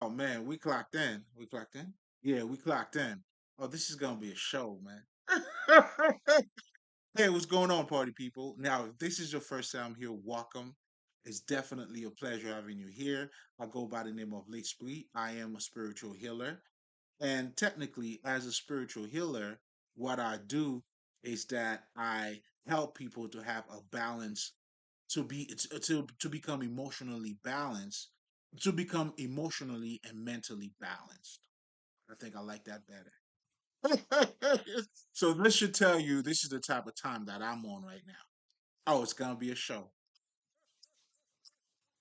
Oh man, we clocked in. We clocked in. Yeah, we clocked in. Oh, this is gonna be a show, man. Hey, what's going on, party people? Now, if this is your first time here, welcome. It's definitely a pleasure having you here. I go by the name of Late Spree. I am a spiritual healer. And technically, as a spiritual healer, what I do is that I help people to have a balance, to become emotionally balanced, to become emotionally and mentally balanced. I think I like that better. So this should tell you this is the type of time that I'm on right now. Oh, it's gonna be a show.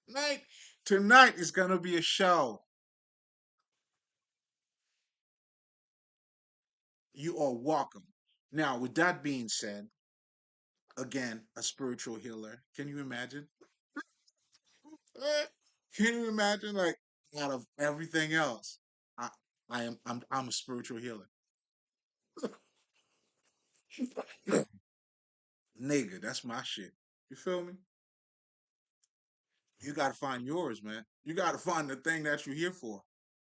Tonight, tonight is gonna be a show. You are welcome. Now, with that being said, again, a spiritual healer. Can you imagine? Can you imagine, like, out of everything else, I, I'm a spiritual healer. Nigga, that's my shit. You feel me? You gotta find yours, man. You gotta find the thing that you're here for.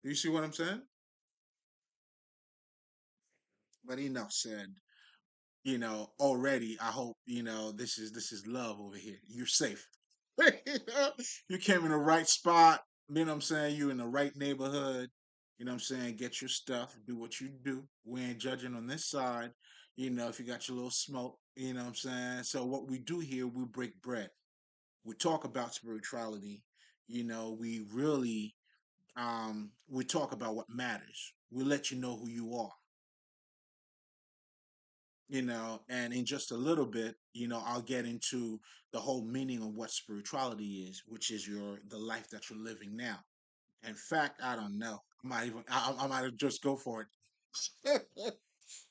You see what I'm saying? But enough said. Already I hope this is love over here. You're safe. You came in the right spot. You know what I'm saying? You in the right neighborhood. You know what I'm saying? Get your stuff, do what you do. We ain't judging on this side. If you got your little smoke, you know what I'm saying? So what we do here, we break bread. We talk about spirituality. We really we talk about what matters. We let you know who you are. And in just a little bit, I'll get into the whole meaning of what spirituality is, which is the life that you're living now. In fact, I don't know. I might just go for it.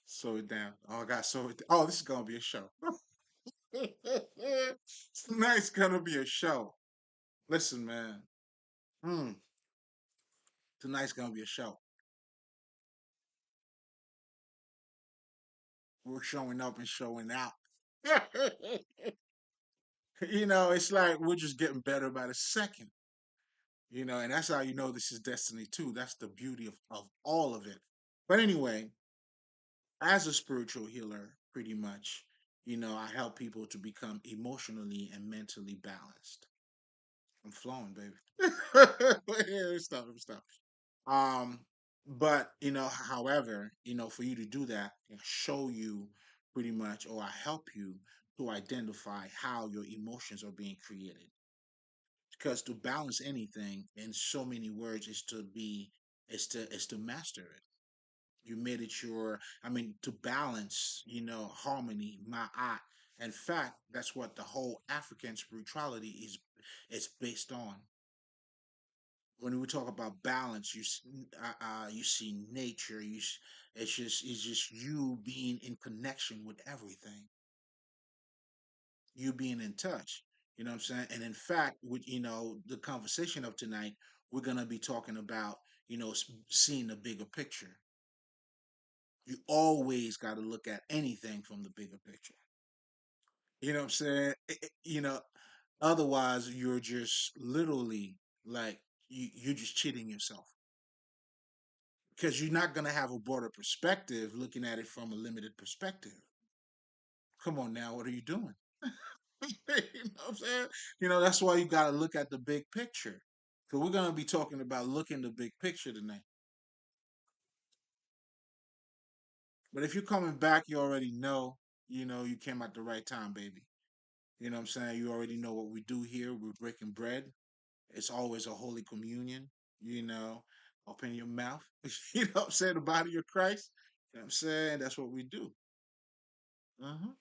Slow it down. Oh, I got so it. Oh, this is gonna be a show. Tonight's gonna be a show. Listen, man. Hmm. Tonight's gonna be a show. We're showing up and showing out. It's like we're just getting better by the second. And that's how you know this is destiny too. That's the beauty of all of it. But anyway, as a spiritual healer, pretty much, I help people to become emotionally and mentally balanced. I'm flowing, baby. Yeah, stop, stop. Um, but however, for you to do that, I show you pretty much, or I help you to identify how your emotions are being created. Because to balance anything in so many words is to master it. You made it your, I mean, to balance, harmony, ma'at. In fact, that's what the whole African spirituality is based on. When we talk about balance, you see nature. It's just you being in connection with everything, you being in touch. You know what I'm saying? And in fact, with the conversation of tonight, we're gonna be talking about seeing the bigger picture. You always got to look at anything from the bigger picture. You know what I'm saying? Otherwise you're just literally like you're just cheating yourself because you're not gonna have a broader perspective looking at it from a limited perspective. Come on now, what are you doing? You know what I'm saying? That's why you got to look at the big picture. So we're gonna be talking about looking the big picture tonight. But if you're coming back, you already know. You came at the right time, baby. You know what I'm saying? You already know what we do here. We're breaking bread. It's always a holy communion. You know, open your mouth. You know what I'm saying? The body of Christ. You know what I'm saying? That's what we do. Uh-huh.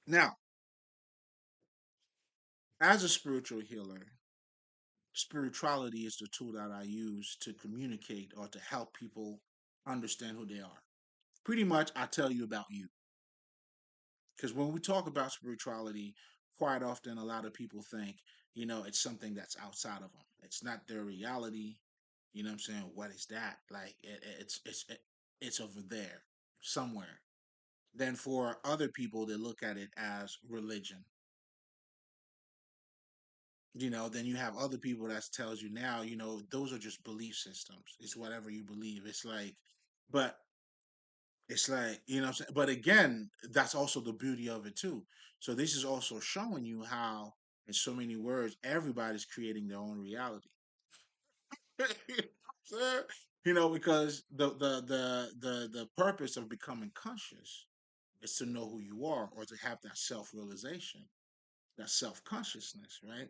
Now, as a spiritual healer, spirituality is the tool that I use to communicate or to help people understand who they are. Pretty much, I tell you about you. Because when we talk about spirituality, quite often a lot of people think, it's something that's outside of them. It's not their reality. You know what I'm saying? What is that? Like it's over there somewhere. Then for other people, they look at it as religion. Then you have other people that tells you now, those are just belief systems. It's whatever you believe. But it's like, what I'm saying? But again, that's also the beauty of it too. So this is also showing you how, in so many words, everybody's creating their own reality. You know what I'm saying? Because the purpose of becoming conscious is to know who you are, or to have that self realization, that self consciousness, right?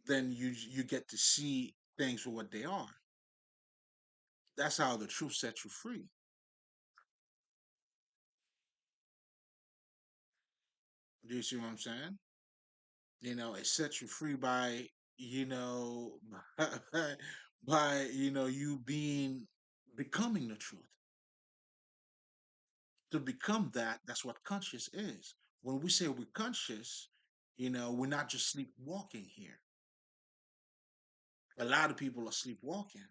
Then you get to see things for what they are. That's how the truth sets you free. Do you see what I'm saying? It sets you free by, you know, by, you becoming the truth. To become that, that's what conscious is. When we say we're conscious, we're not just sleepwalking here. A lot of people are sleepwalking.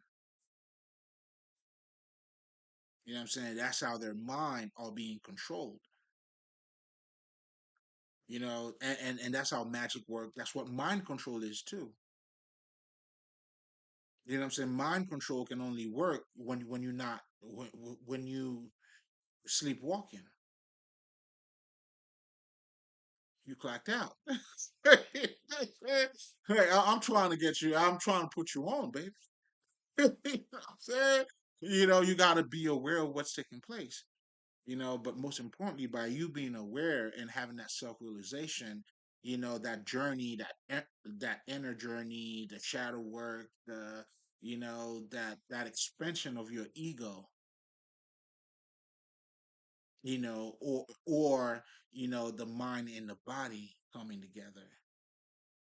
You know what I'm saying? That's how their mind are being controlled. And that's how magic works. That's what mind control is too. You know what I'm saying? Mind control can only work when you're not when you sleepwalking. You clocked out. Hey, I'm trying to get you. I'm trying to put you on, baby. You know what I'm saying? You got to be aware of what's taking place. But most importantly, by you being aware and having that self realization, that journey, that inner journey, the shadow work, that expansion of your ego, or the mind and the body coming together.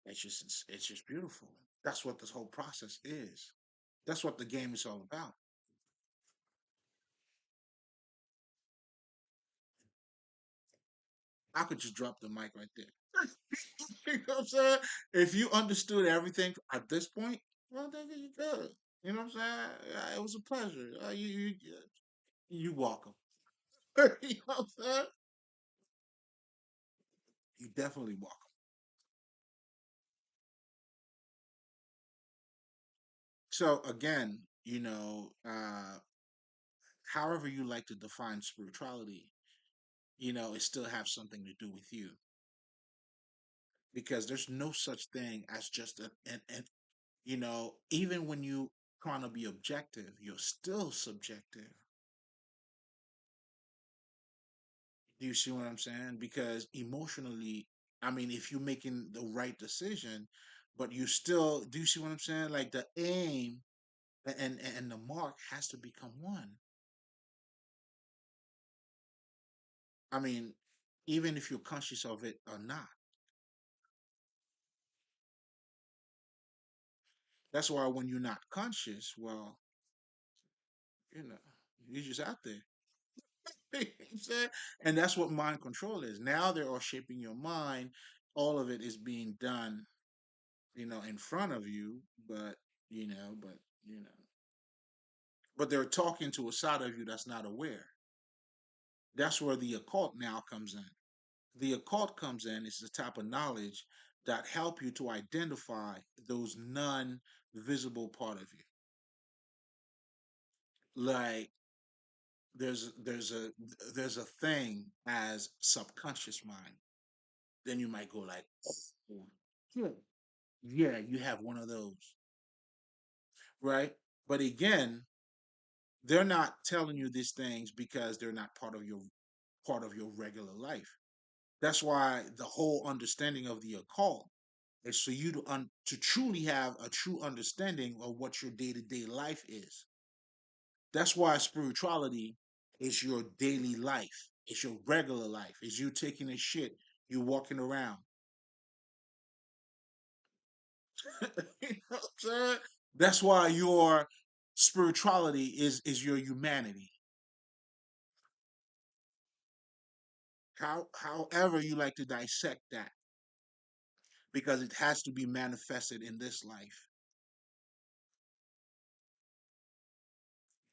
It's just beautiful. That's what this whole process is. That's what the game is all about. I could just drop the mic right there. You know what I'm saying? If you understood everything at this point, well, then you good. You know what I'm saying? Yeah, it was a pleasure. You welcome. You know what I'm saying? You definitely welcome. So again, however you like to define spirituality, it still have something to do with you, because there's no such thing as just even when you trying to be objective, you're still subjective. Do you see what I'm saying? Because emotionally, I mean, if you're making the right decision, but you still, do you see what I'm saying? Like the aim and the mark has to become one. I mean, even if you're conscious of it or not. That's why when you're not conscious, well, you know, you're just out there. You know what I'm saying? And that's what mind control is. Now they are shaping your mind. All of it is being done, in front of you, but you know, but they're talking to a side of you that's not aware. That's where the occult now comes in. The occult comes in is the type of knowledge that help you to identify those non-visible part of you. Like there's a thing as subconscious mind. Then you might go like, oh, yeah, yeah, you have one of those, right? But again, they're not telling you these things because they're not part of your regular life. That's why the whole understanding of the occult is for you to truly have a true understanding of what your day to day life is. That's why spirituality is your daily life. It's your regular life. It's you taking a shit. You walking around. You know what I'm saying? That's why your spirituality is your humanity. However you like to dissect that, because it has to be manifested in this life.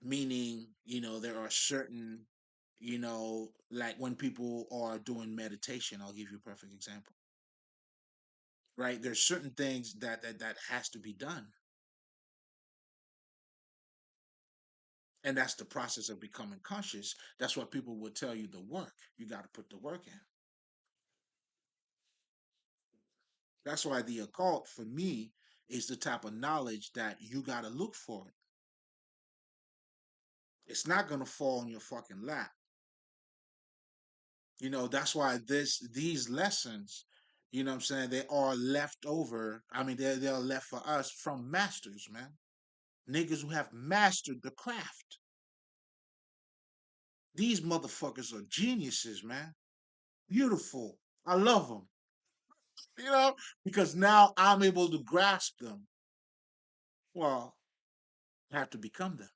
Meaning, there are certain, like when people are doing meditation, I'll give you a perfect example. right? There's certain things that has to be done, and that's the process of becoming conscious. That's what people will tell you, the work. You got to put the work in. That's why the occult, for me, is the type of knowledge that you got to look for it. It's not going to fall in your fucking lap. That's why these lessons, what I'm saying, they are left over. I mean, they're left for us from masters, man. Niggas who have mastered the craft. These motherfuckers are geniuses, man. Beautiful. I love them, you know, because now I'm able to grasp them. Well, I have to become them.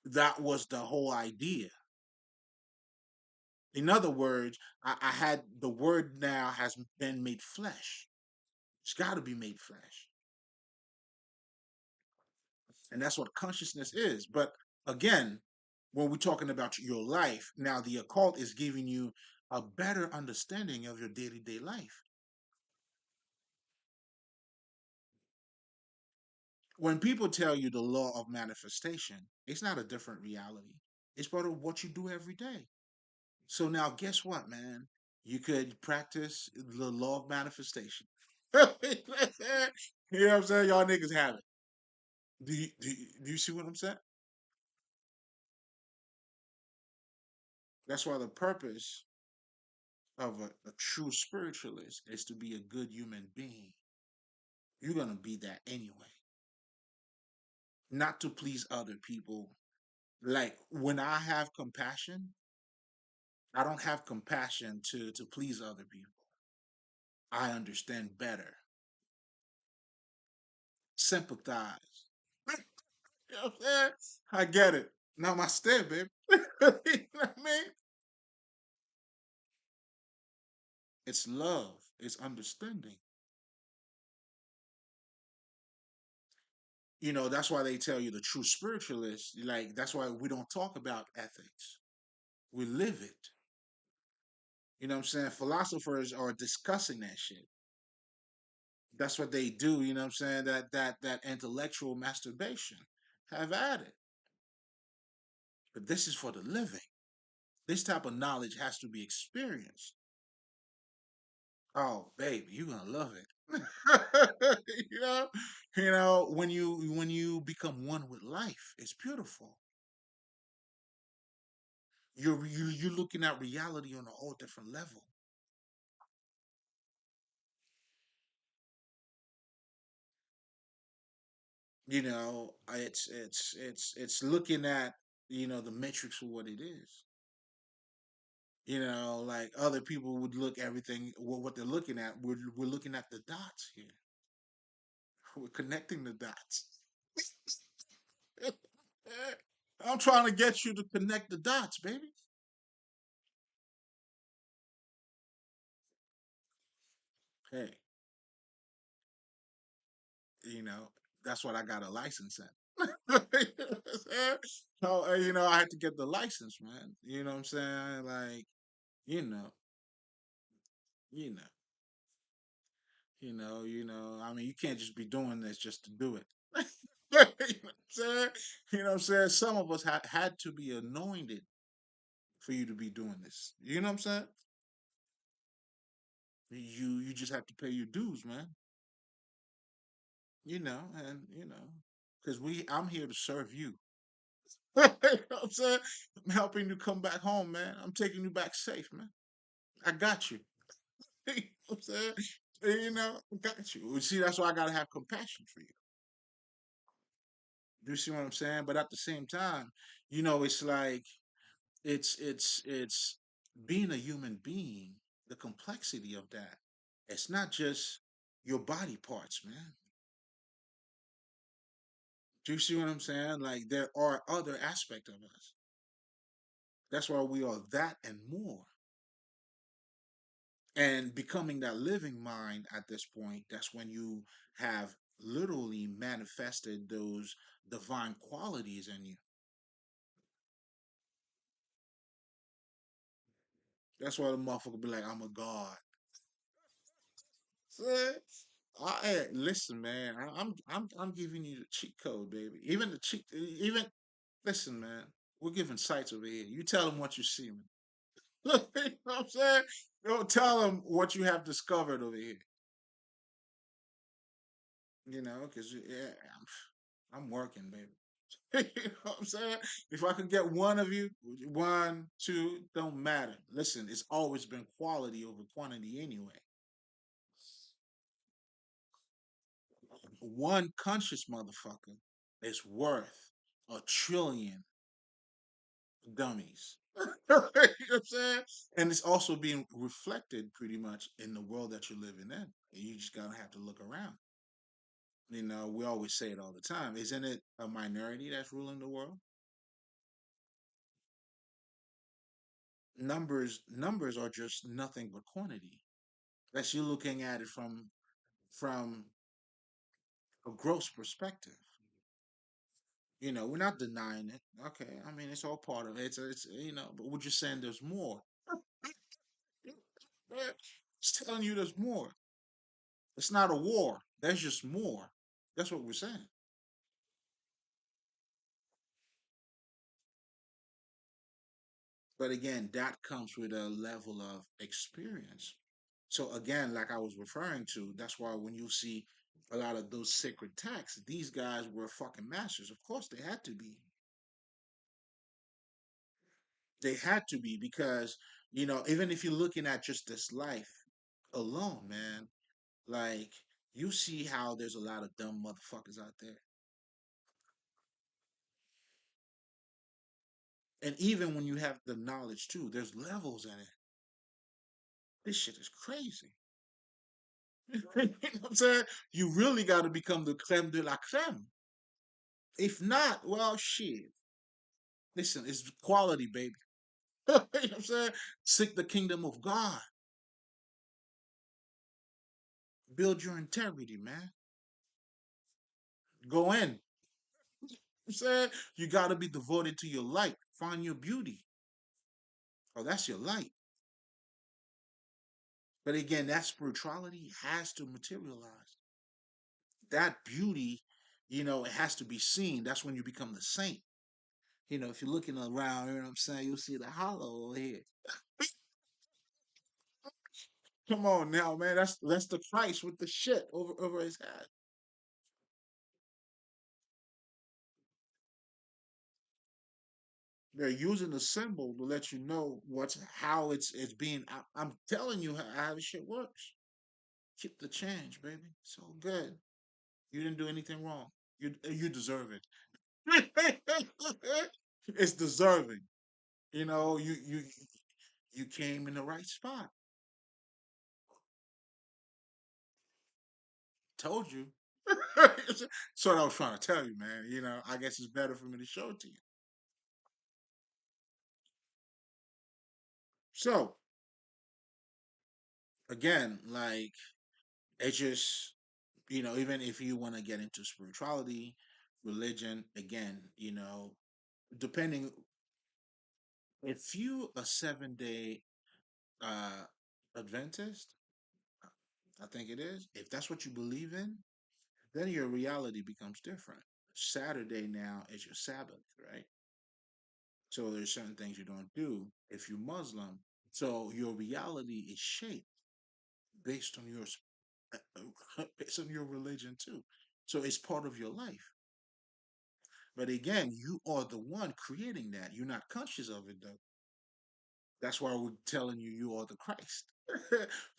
That was the whole idea. In other words, I had the word now has been made flesh. It's got to be made flesh. And that's what consciousness is. But again, when we're talking about your life, now the occult is giving you a better understanding of your day-to-day life. When people tell you the law of manifestation, it's not a different reality. It's part of what you do every day. So now, guess what, man? You could practice the law of manifestation. You know what I'm saying? Y'all niggas have it. Do you see what I'm saying? That's why the purpose of a true spiritualist is to be a good human being. You're going to be that anyway. Not to please other people. Like when I have compassion, I don't have compassion to please other people. I understand better, sympathize. You know what I'm saying? I get it. Now my step, baby. You know what I mean? It's love. It's understanding. That's why they tell you the true spiritualist, like that's why we don't talk about ethics. We live it. You know what I'm saying? Philosophers are discussing that shit. That's what they do, you know what I'm saying? That intellectual masturbation. Have at it. But this is for the living. This type of knowledge has to be experienced. Oh, baby, you're gonna love it. you know, when you become one with life, it's beautiful. You're looking at reality on a whole different level. It's looking at the matrix for what it is. Like other people would look everything what they're looking at. We're looking at the dots here. We're connecting the dots. I'm trying to get you to connect the dots, baby. Hey, you know, that's what I got a license in. So, I had to get the license, man. You know what I'm saying? Like, you know, you know, I mean, you can't just be doing this just to do it. You know what I'm saying? You know what I'm saying? Some of us had to be anointed for you to be doing this. You know what I'm saying? You just have to pay your dues, man. Because I'm here to serve you. You know what I'm saying? I'm helping you come back home, man. I'm taking you back safe, man. I got you. You know what I'm saying? I got you. You see, that's why I gotta have compassion for you. You see what I'm saying? But at the same time, it's like it's being a human being, the complexity of that. It's not just your body parts, man. Do you see what I'm saying? Like there are other aspects of us. That's why we are that and more. And becoming that living mind at this point, that's when you have literally manifested those divine qualities in you. That's why the motherfucker be like, I'm a god. Say, hey, listen, man. I'm giving you the cheat code, baby. Even the cheat, even listen, man. We're giving sights over here. You tell them what you see, man. Look, you know what I'm saying? Don't tell them what you have discovered over here. You know, because yeah, I'm working, baby. You know what I'm saying? If I could get one of you, one, two, don't matter. Listen, it's always been quality over quantity anyway. One conscious motherfucker is worth a trillion dummies. You know what I'm saying? And it's also being reflected pretty much in the world that you're living in. You just gotta have to look around. You know, we always say it all the time. Isn't it a minority that's ruling the world? Numbers are just nothing but quantity. That's you looking at it from a gross perspective. You know, we're not denying it. Okay, I mean it's all part of it. It's you know, but we're just saying there's more. It's telling you there's more. It's not a war. There's just more. That's what we're saying. But again, that comes with a level of experience. So again, like I was referring to, that's why when you see a lot of those sacred texts, these guys were fucking masters. Of course, they had to be. They had to be because you know, even if you're looking at just this life alone, man, like you see how there's a lot of dumb motherfuckers out there, and even when you have the knowledge too, there's levels in it. This shit is crazy. You know what I'm saying? You really got to become the creme de la creme. If not, well, shit. Listen, it's quality, baby. You know what I'm saying? Seek the kingdom of God. Build your integrity, man. Go in. I'm saying you got to be devoted to your light. Find your beauty. Oh, that's your light. But again, that spirituality has to materialize. That beauty, you know, it has to be seen. That's when you become the saint. You know, if you're looking around, you know what I'm saying, you'll see the hollow over here. Come on now, man. That's the Christ with the shit over his head. They're using the symbol to let you know what's how it's being. I'm telling you how this shit works. Keep the change, baby. It's all good. You didn't do anything wrong. You deserve it. It's deserving. You know, you came in the right spot. Told you. That's what I was trying to tell you, man. You know, I guess it's better for me to show it to you. So again, like it just you know, even if you want to get into spirituality, religion, again, you know, depending if you a 7 day uh Adventist, I think it is, if that's what you believe in, then your reality becomes different. Saturday now is your Sabbath, right? So there's certain things you don't do if you're Muslim. So your reality is shaped based on your based on your religion too. So it's part of your life. But again, you are the one creating that. You're not conscious of it though. That's why we're telling you you are the Christ.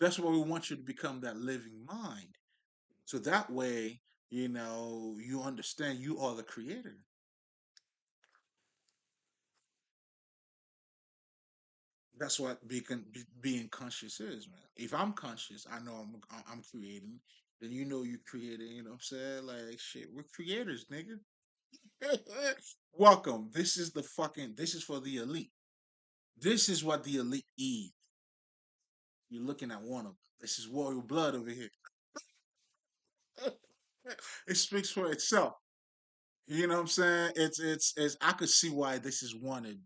That's why we want you to become that living mind. So that way, you know, you understand you are the creator. That's what being conscious is, man. If I'm conscious, I know I'm creating. Then you know you creating. You know what I'm saying? Like shit, we're creators, nigga. Welcome. This is the fucking. This is for the elite. This is what the elite eat. You're looking at one of them. This is royal blood over here. It speaks for itself. You know what I'm saying? It's I could see why this is wanted.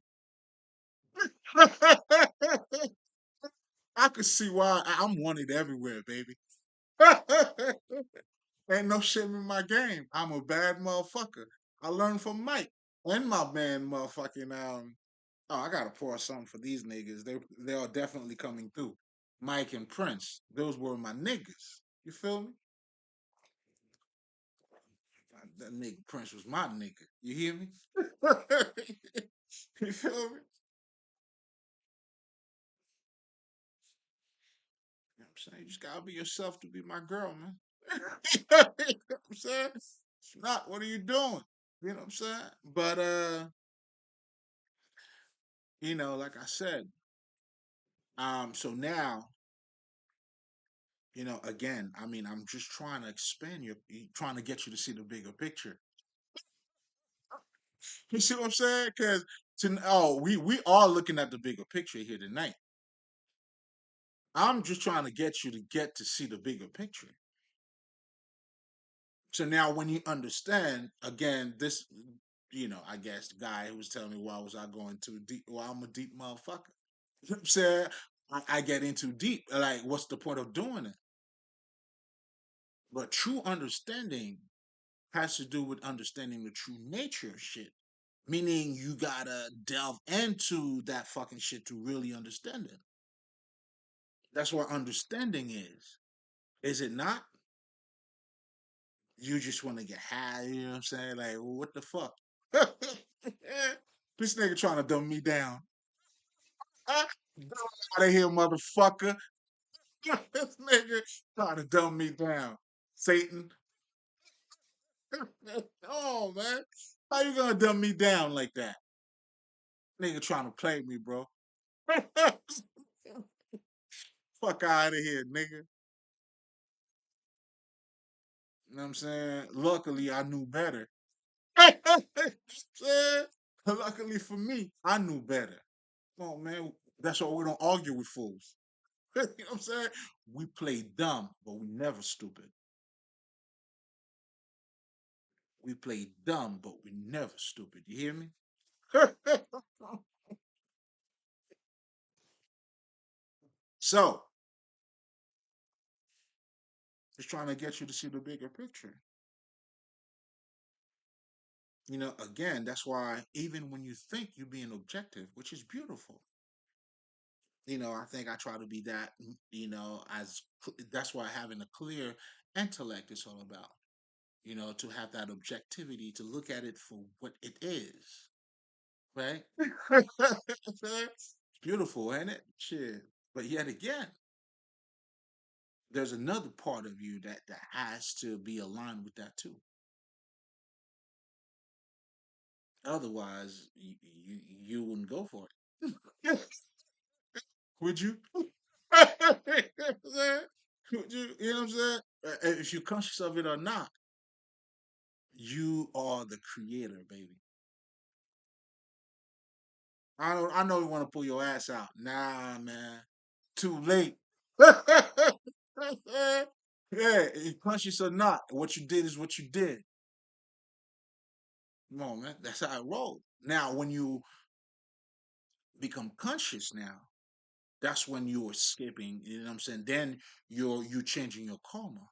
I could see why I'm wanted everywhere, baby. Ain't no shame in my game. I'm a bad motherfucker. I learned from Mike and my man, motherfucking Oh, I gotta pour something for these niggas. They are definitely coming through. Mike and Prince, those were my niggas. You feel me? That nigga Prince was my nigga. You hear me? You feel me? You know what I'm saying? You just gotta be yourself to be my girl, man. You know what I'm saying? If not, what are you doing? You know what I'm saying? But like I said, so now, again, I mean, I'm just trying to expand trying to get you to see the bigger picture. You see what I'm saying? Because we are looking at the bigger picture here tonight. I'm just trying to get you to get to see the bigger picture. So now when you understand, again, this, I guess the guy who was telling me why was I going too deep? Well, I'm a deep motherfucker. You know what I'm saying? I get into deep. Like, what's the point of doing it? But true understanding has to do with understanding the true nature of shit. Meaning you gotta delve into that fucking shit to really understand it. That's what understanding is. Is it not? You just want to get high, you know what I'm saying? Like, well, what the fuck? This nigga trying to dumb me down. Get out of here, motherfucker. This nigga trying to dumb me down. Satan. Oh, man. How you gonna dumb me down like that? Nigga trying to play me, bro. Fuck out of here, nigga. You know what I'm saying? Luckily, I knew better. Luckily for me, I knew better. Come on, man. That's why we don't argue with fools. You know what I'm saying? We play dumb, but we never stupid. We play dumb, but we never stupid. You hear me? So, just trying to get you to see the bigger picture. Again, that's why even when you think you're being objective, which is beautiful, I think I try to be that, that's why having a clear intellect is all about, to have that objectivity, to look at it for what it is, right? It's beautiful, ain't it? Shit. But yet again, there's another part of you that has to be aligned with that too. Otherwise, you wouldn't go for it. Would you? Would you? You know what I'm saying? If you're conscious of it or not, you are the creator, baby. I don't. I know you want to pull your ass out. Nah, man. Too late. Yeah, conscious or not, what you did is what you did. Come on, man. That's how I roll. Now, when you become conscious now, that's when you're escaping, you know what I'm saying? Then you're changing your karma.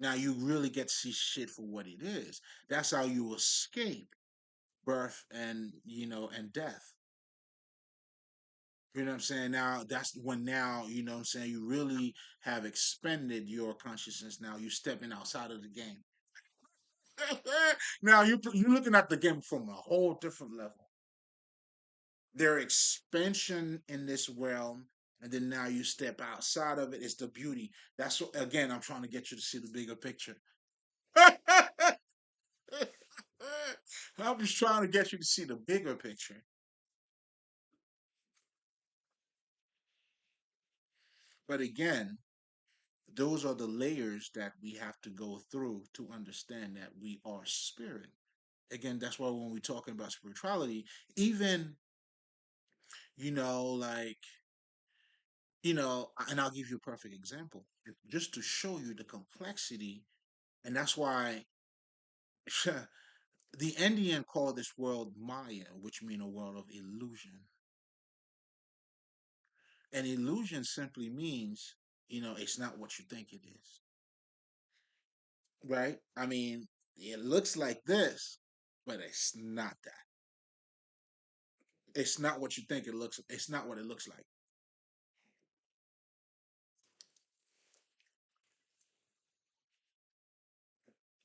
Now you really get to see shit for what it is. That's how you escape birth and death. You know what I'm saying? Now that's when now, you know what I'm saying, you really have expended your consciousness. Now you stepping outside of the game. Now you're looking at the game from a whole different level. Their expansion in this realm, and then now you step outside of it. It's the beauty. That's what, again, I'm trying to get you to see the bigger picture. I'm just trying to get you to see the bigger picture. But again, those are the layers that we have to go through to understand that we are spirit. Again, that's why when we're talking about spirituality, even, like, and I'll give you a perfect example just to show you the complexity. And that's why the Indian call this world Maya, which means a world of illusion. And illusion simply means it's not what you think it is, right? I mean, it looks like this, but it's not that. It's not what you think it looks. It's not what it looks like.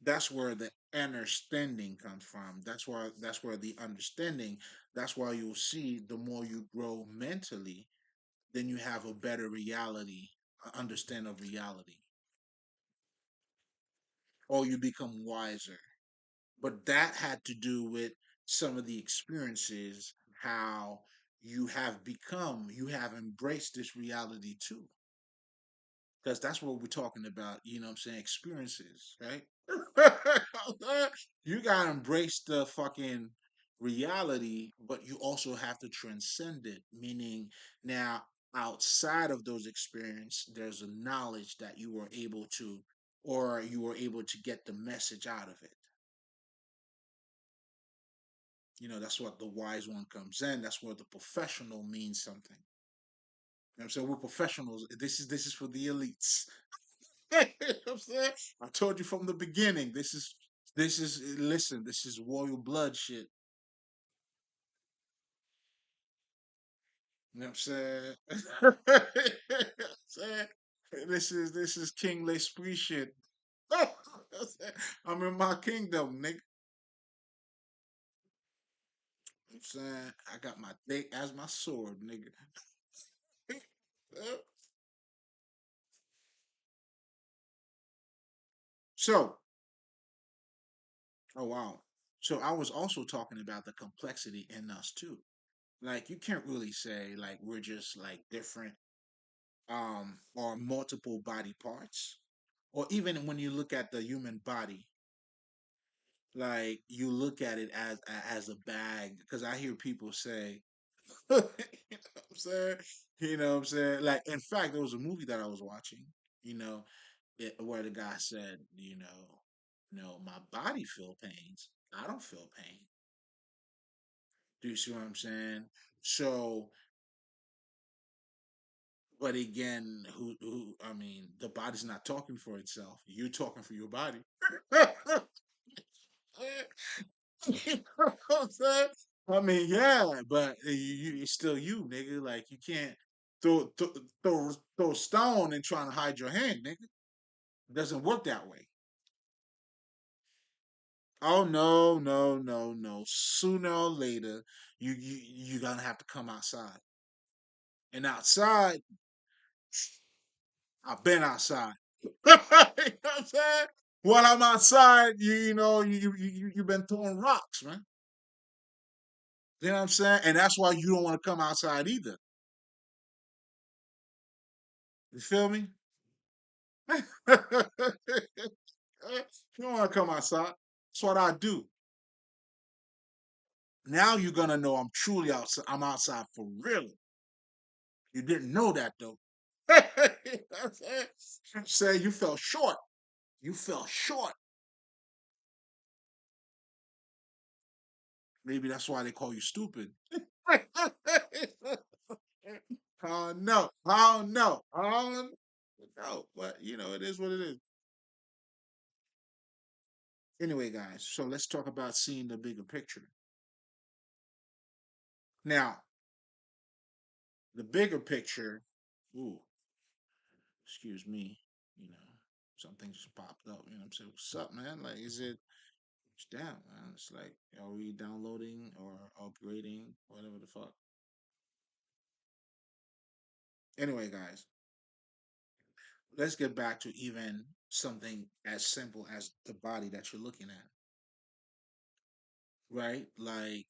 That's where the understanding comes from. That's where the understanding. That's why you'll see the more you grow mentally, then you have a better reality, understand of reality, or you become wiser. But that had to do with some of the experiences, how you have embraced this reality too. Because that's what we're talking about, what I'm saying? Experiences, right? You gotta embrace the fucking reality, but you also have to transcend it. Meaning now outside of those experiences, there's a knowledge that you were able to, or you were able to get the message out of it. That's what the wise one comes in. That's where the professional means something. You know what I'm saying? We're professionals. This is for the elites. You know what I'm saying? I told you from the beginning. This is listen. This is royal blood shit. You know what I'm saying? You know what I'm saying? This is King L'Esprit shit. I'm in my kingdom, nigga. You know what I'm saying? I got my dick as my sword, nigga. So, oh wow. So I was also talking about the complexity in us too. Like you can't really say like we're just like different or multiple body parts. Or even when you look at the human body, like you look at it as a bag because I hear people say you know what I'm saying? You know what I'm saying? Like in fact there was a movie that I was watching, you know, where the guy said, no, my body feel pains. I don't feel pain. Do you see what I'm saying? So, but again, I mean, the body's not talking for itself. You're talking for your body. You know what I'm saying? I mean, yeah, but it's still you, nigga. Like you can't throw throw throw a stone and trying to hide your hand, nigga. It doesn't work that way. Oh no, no, no, no. Sooner or later, you're gonna have to come outside. And outside, I've been outside. You know what I'm saying? When I'm outside, you've been throwing rocks, man. You know what I'm saying? And that's why you don't want to come outside either. You feel me? You don't want to come outside. That's what I do. Now you're gonna know I'm truly outside. I'm outside for real. You didn't know that though. You know what I'm saying? Say you fell short. You fell short. Maybe that's why they call you stupid. No, I don't know. I don't know. But it is what it is. Anyway, guys, so let's talk about seeing the bigger picture. Now, the bigger picture, ooh, excuse me, you know, something just popped up. You know what I'm saying? What's up, man? Like, it's down, man. It's like, are we downloading or upgrading, whatever the fuck? Anyway, guys, let's get back to even something as simple as the body that you're looking at, right? Like,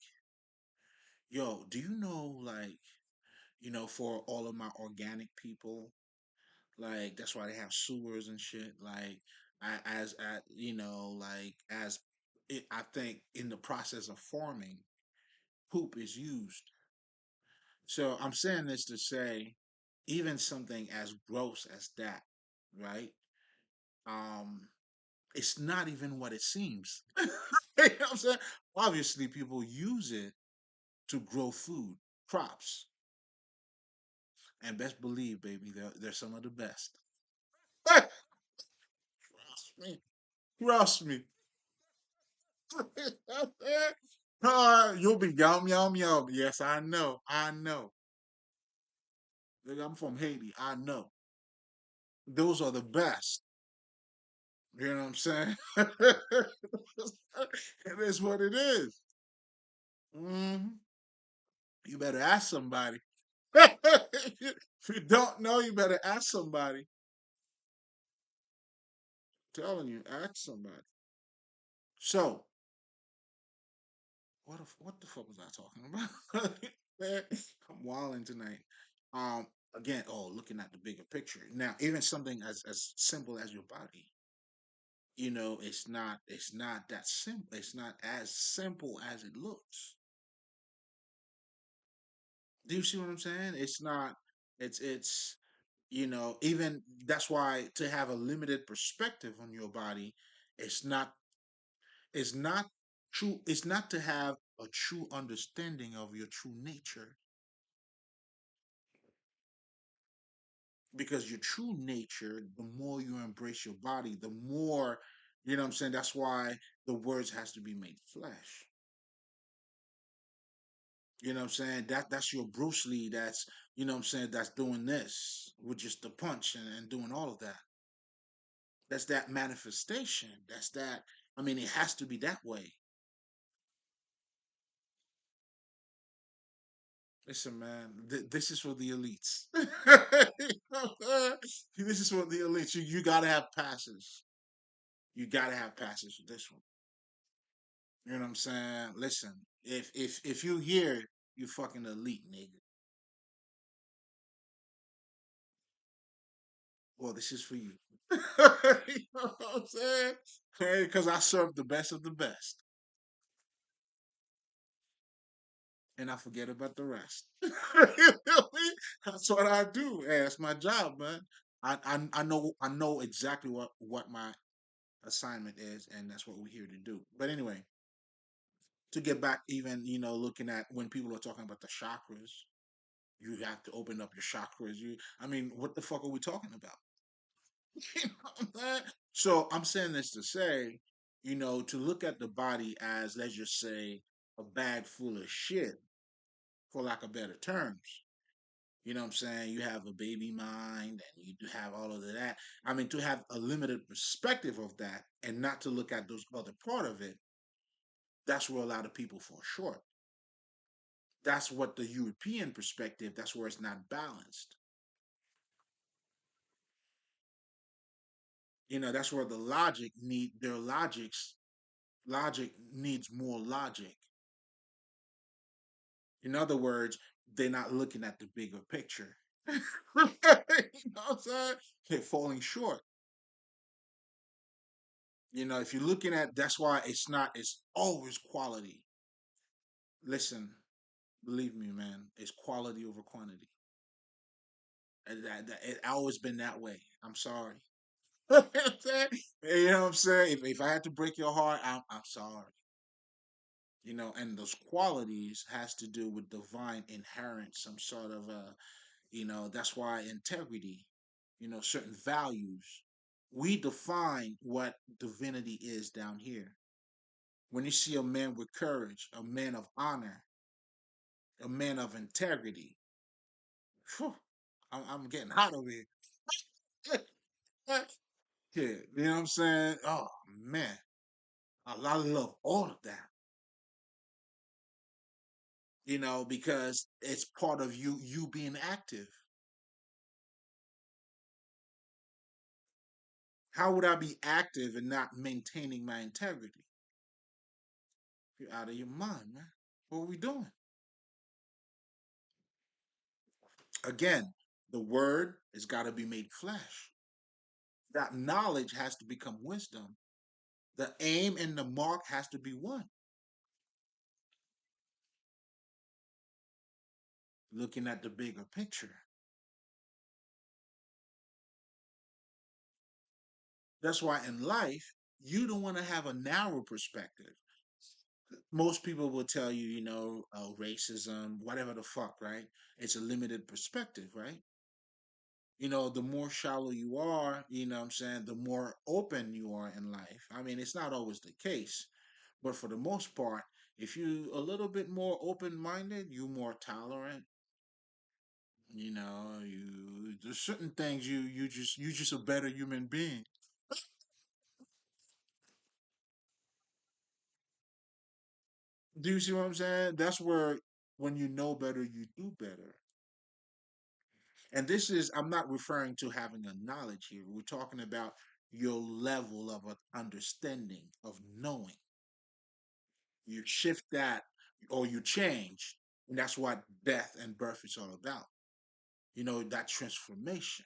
yo, do you know, like, for all of my organic people, like that's why they have sewers and shit. Like, like as I think in the process of farming, poop is used. So I'm saying this to say, even something as gross as that, right? Um, it's not even what it seems. You know what I'm saying? Obviously, people use it to grow food, crops. And best believe, baby, they're some of the best. Trust me. Trust me. You'll be yum yum yum. Yes, I know. I know. Nigga, I'm from Haiti. I know. Those are the best. You know what I'm saying? It is what it is. Mhm. You better ask somebody. If you don't know, you better ask somebody. Telling you, ask somebody. So, what the fuck was I talking about? Man, I'm wilding tonight. Um, Again, looking at the bigger picture. Now, even something as simple as your body, it's not that simple. It's not as simple as it looks. Do you see what I'm saying? It's not. It's even that's why to have a limited perspective on your body, it's not. It's not true. It's not to have a true understanding of your true nature, because your true nature, the more you embrace your body, the more, what I'm saying. That's why the words has to be made flesh. You know what I'm saying? That's your Bruce Lee. That's, what I'm saying, that's doing this with just the punch and doing all of that. That's that manifestation. That's that. I mean, it has to be that way. Listen, man, this is for the elites. This is for the elites. You gotta have passes. You gotta have passes with this one. You know what I'm saying? Listen, if you hear, you fucking elite, nigga. Well, this is for you. You know what I'm saying? Hey, because I serve the best of the best, and I forget about the rest. You feel me? That's what I do. Hey, that's my job, man. I know exactly what my assignment is, and that's what we're here to do. But anyway, to get back, even looking at when people are talking about the chakras, you have to open up your chakras. I mean, what the fuck are we talking about? You know what I'm saying? So I'm saying this to say, to look at the body as, let's just say, a bag full of shit, for lack of better terms. You know what I'm saying? You have a baby mind and you do have all of that. I mean, to have a limited perspective of that and not to look at those other part of it, that's where a lot of people fall short. That's what the European perspective, that's where it's not balanced. That's where the logic needs more logic. In other words, they're not looking at the bigger picture. You know what I'm saying? They're falling short. If you're looking at, that's why it's always quality. Listen, believe me, man, it's quality over quantity. And it always been that way. I'm sorry. You know what I'm saying? You know what I'm saying? If I had to break your heart, I'm sorry. And those qualities has to do with divine inherent, some sort of that's why integrity, certain values. We define what divinity is down here. When you see a man with courage, a man of honor, a man of integrity, phew, I'm getting hot over here. Yeah, you know what I'm saying? Oh man, I love all of that. Because it's part of you being active. How would I be active and not maintaining my integrity? You're out of your mind, man. What are we doing? Again, the word has got to be made flesh. That knowledge has to become wisdom. The aim and the mark has to be one. Looking at the bigger picture. That's why in life, you don't want to have a narrow perspective. Most people will tell you, racism, whatever the fuck, right? It's a limited perspective, right? the more shallow you are, what I'm saying, the more open you are in life. I mean, it's not always the case, but for the most part, if you a little bit more open minded, you more tolerant. You there's certain things you just a better human being. Do you see what I'm saying? That's where when you know better, you do better. And this is I'm not referring to having a knowledge here. We're talking about your level of understanding of knowing. You shift that or you change, and that's what death and birth is all about. That transformation.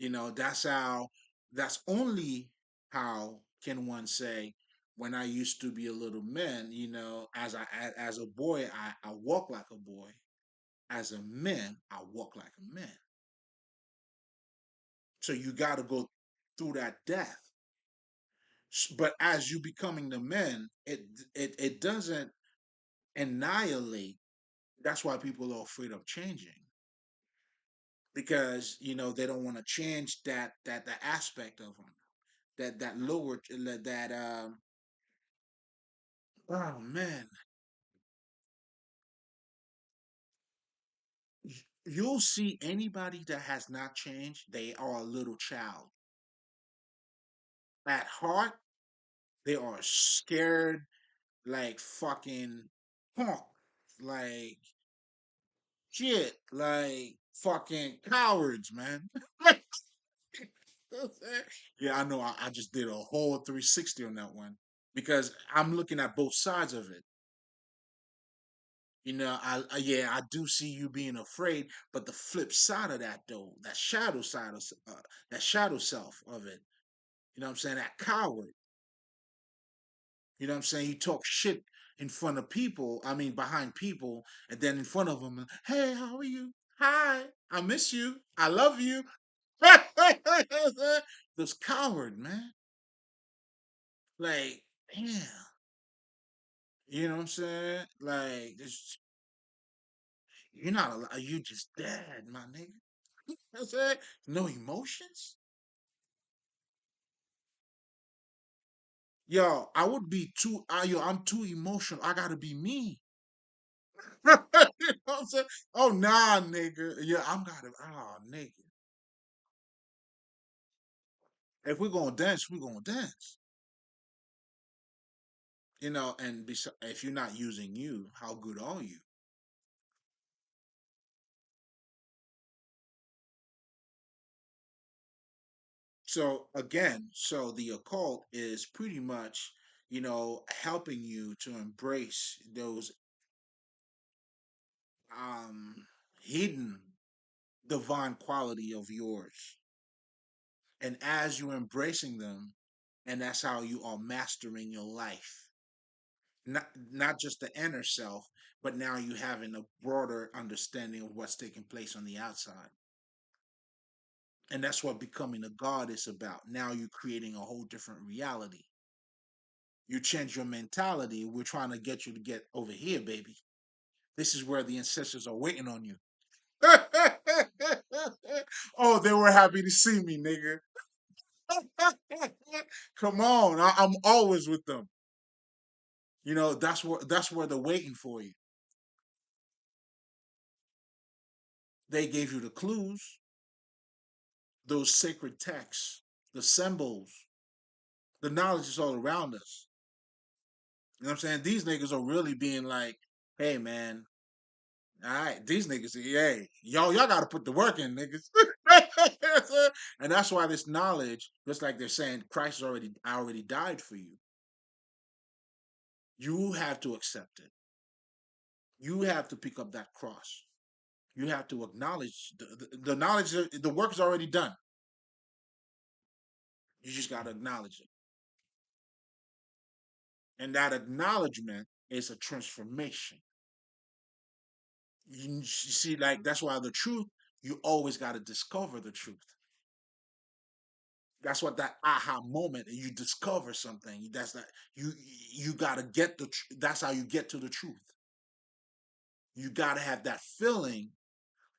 That's only how can one say, when I used to be a little man, as a boy, I walk like a boy. As a man, I walk like a man. So you got to go through that death. But as you becoming the man, it doesn't annihilate. That's why people are afraid of changing, because they don't want to change that the aspect of them, that lower, that oh man, you'll see anybody that has not changed, they are a little child at heart. They are scared, like fucking punk, like shit, like fucking cowards, man. Yeah, I know. I just did a whole 360 on that one because I'm looking at both sides of it. Yeah, I do see you being afraid, but the flip side of that, though, that shadow side of that shadow self of it, what I'm saying, that coward, what I'm saying, you talk shit in front of people, I mean, behind people, and then in front of them, hey, how are you? Hi, I miss you. I love you. Those coward, man. Like, damn. You know what I'm saying? Like, you're not alive. You just dead, my nigga. That's it. No emotions. Yo, I would be too. I'm too emotional. I gotta be me. You know what I'm saying? Oh nah, nigga. Yeah, I'm gotta. Oh nigga. If we're gonna dance, we're gonna dance. And if you're not using you, how good are you? So again, so the occult is pretty much, helping you to embrace those hidden divine quality of yours. And as you're embracing them, and that's how you are mastering your life. Not just the inner self, but now you having a broader understanding of what's taking place on the outside. And that's what becoming a god is about. Now you're creating a whole different reality. You change your mentality. We're trying to get you to get over here, baby. This is where the ancestors are waiting on you. Oh, they were happy to see me, nigga. Come on, I'm always with them. That's where they're waiting for you. They gave you the clues, those sacred texts, the symbols, the knowledge is all around us. You know what I'm saying? These niggas are really being like, hey man, all right, these niggas, hey, y'all gotta put the work in, niggas. And that's why this knowledge, just like they're saying, Christ already died for you. You have to accept it. You have to pick up that cross. You have to acknowledge the knowledge. The work is already done. You just got to acknowledge it, and that acknowledgement is a transformation. You see, like that's why the truth. You always got to discover the truth. That's what that aha moment. You discover something. That's that you got to get That's how you get to the truth. You got to have that feeling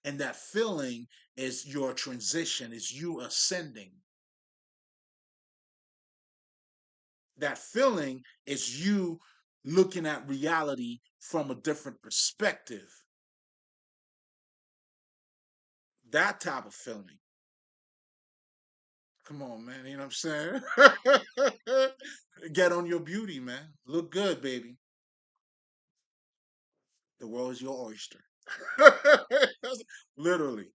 And that feeling is your transition, is you ascending. That feeling is you looking at reality from a different perspective. That type of feeling. Come on, man. You know what I'm saying? Get on your beauty, man. Look good, baby. The world is your oyster. Literally.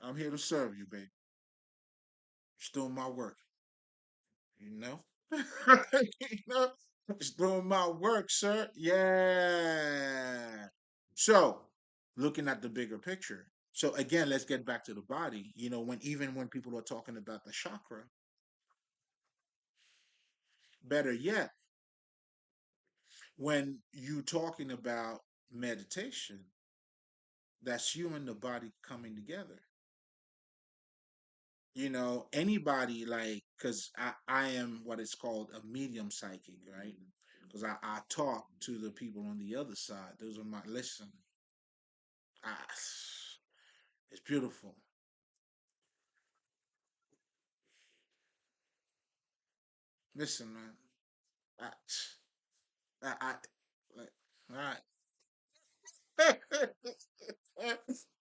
I'm here to serve you, baby. Just doing my work. You know? You know? Just doing my work, sir. Yeah. So, looking at the bigger picture. So again, let's get back to the body. You know, when even when people are talking about the chakra, better yet, when you talking about meditation, that's you and the body coming together. You know, anybody like, because I am what is called a medium psychic, right? Because I talk to the people on the other side. Those are my listen. I, it's beautiful. Listen, man. I, I like, all right.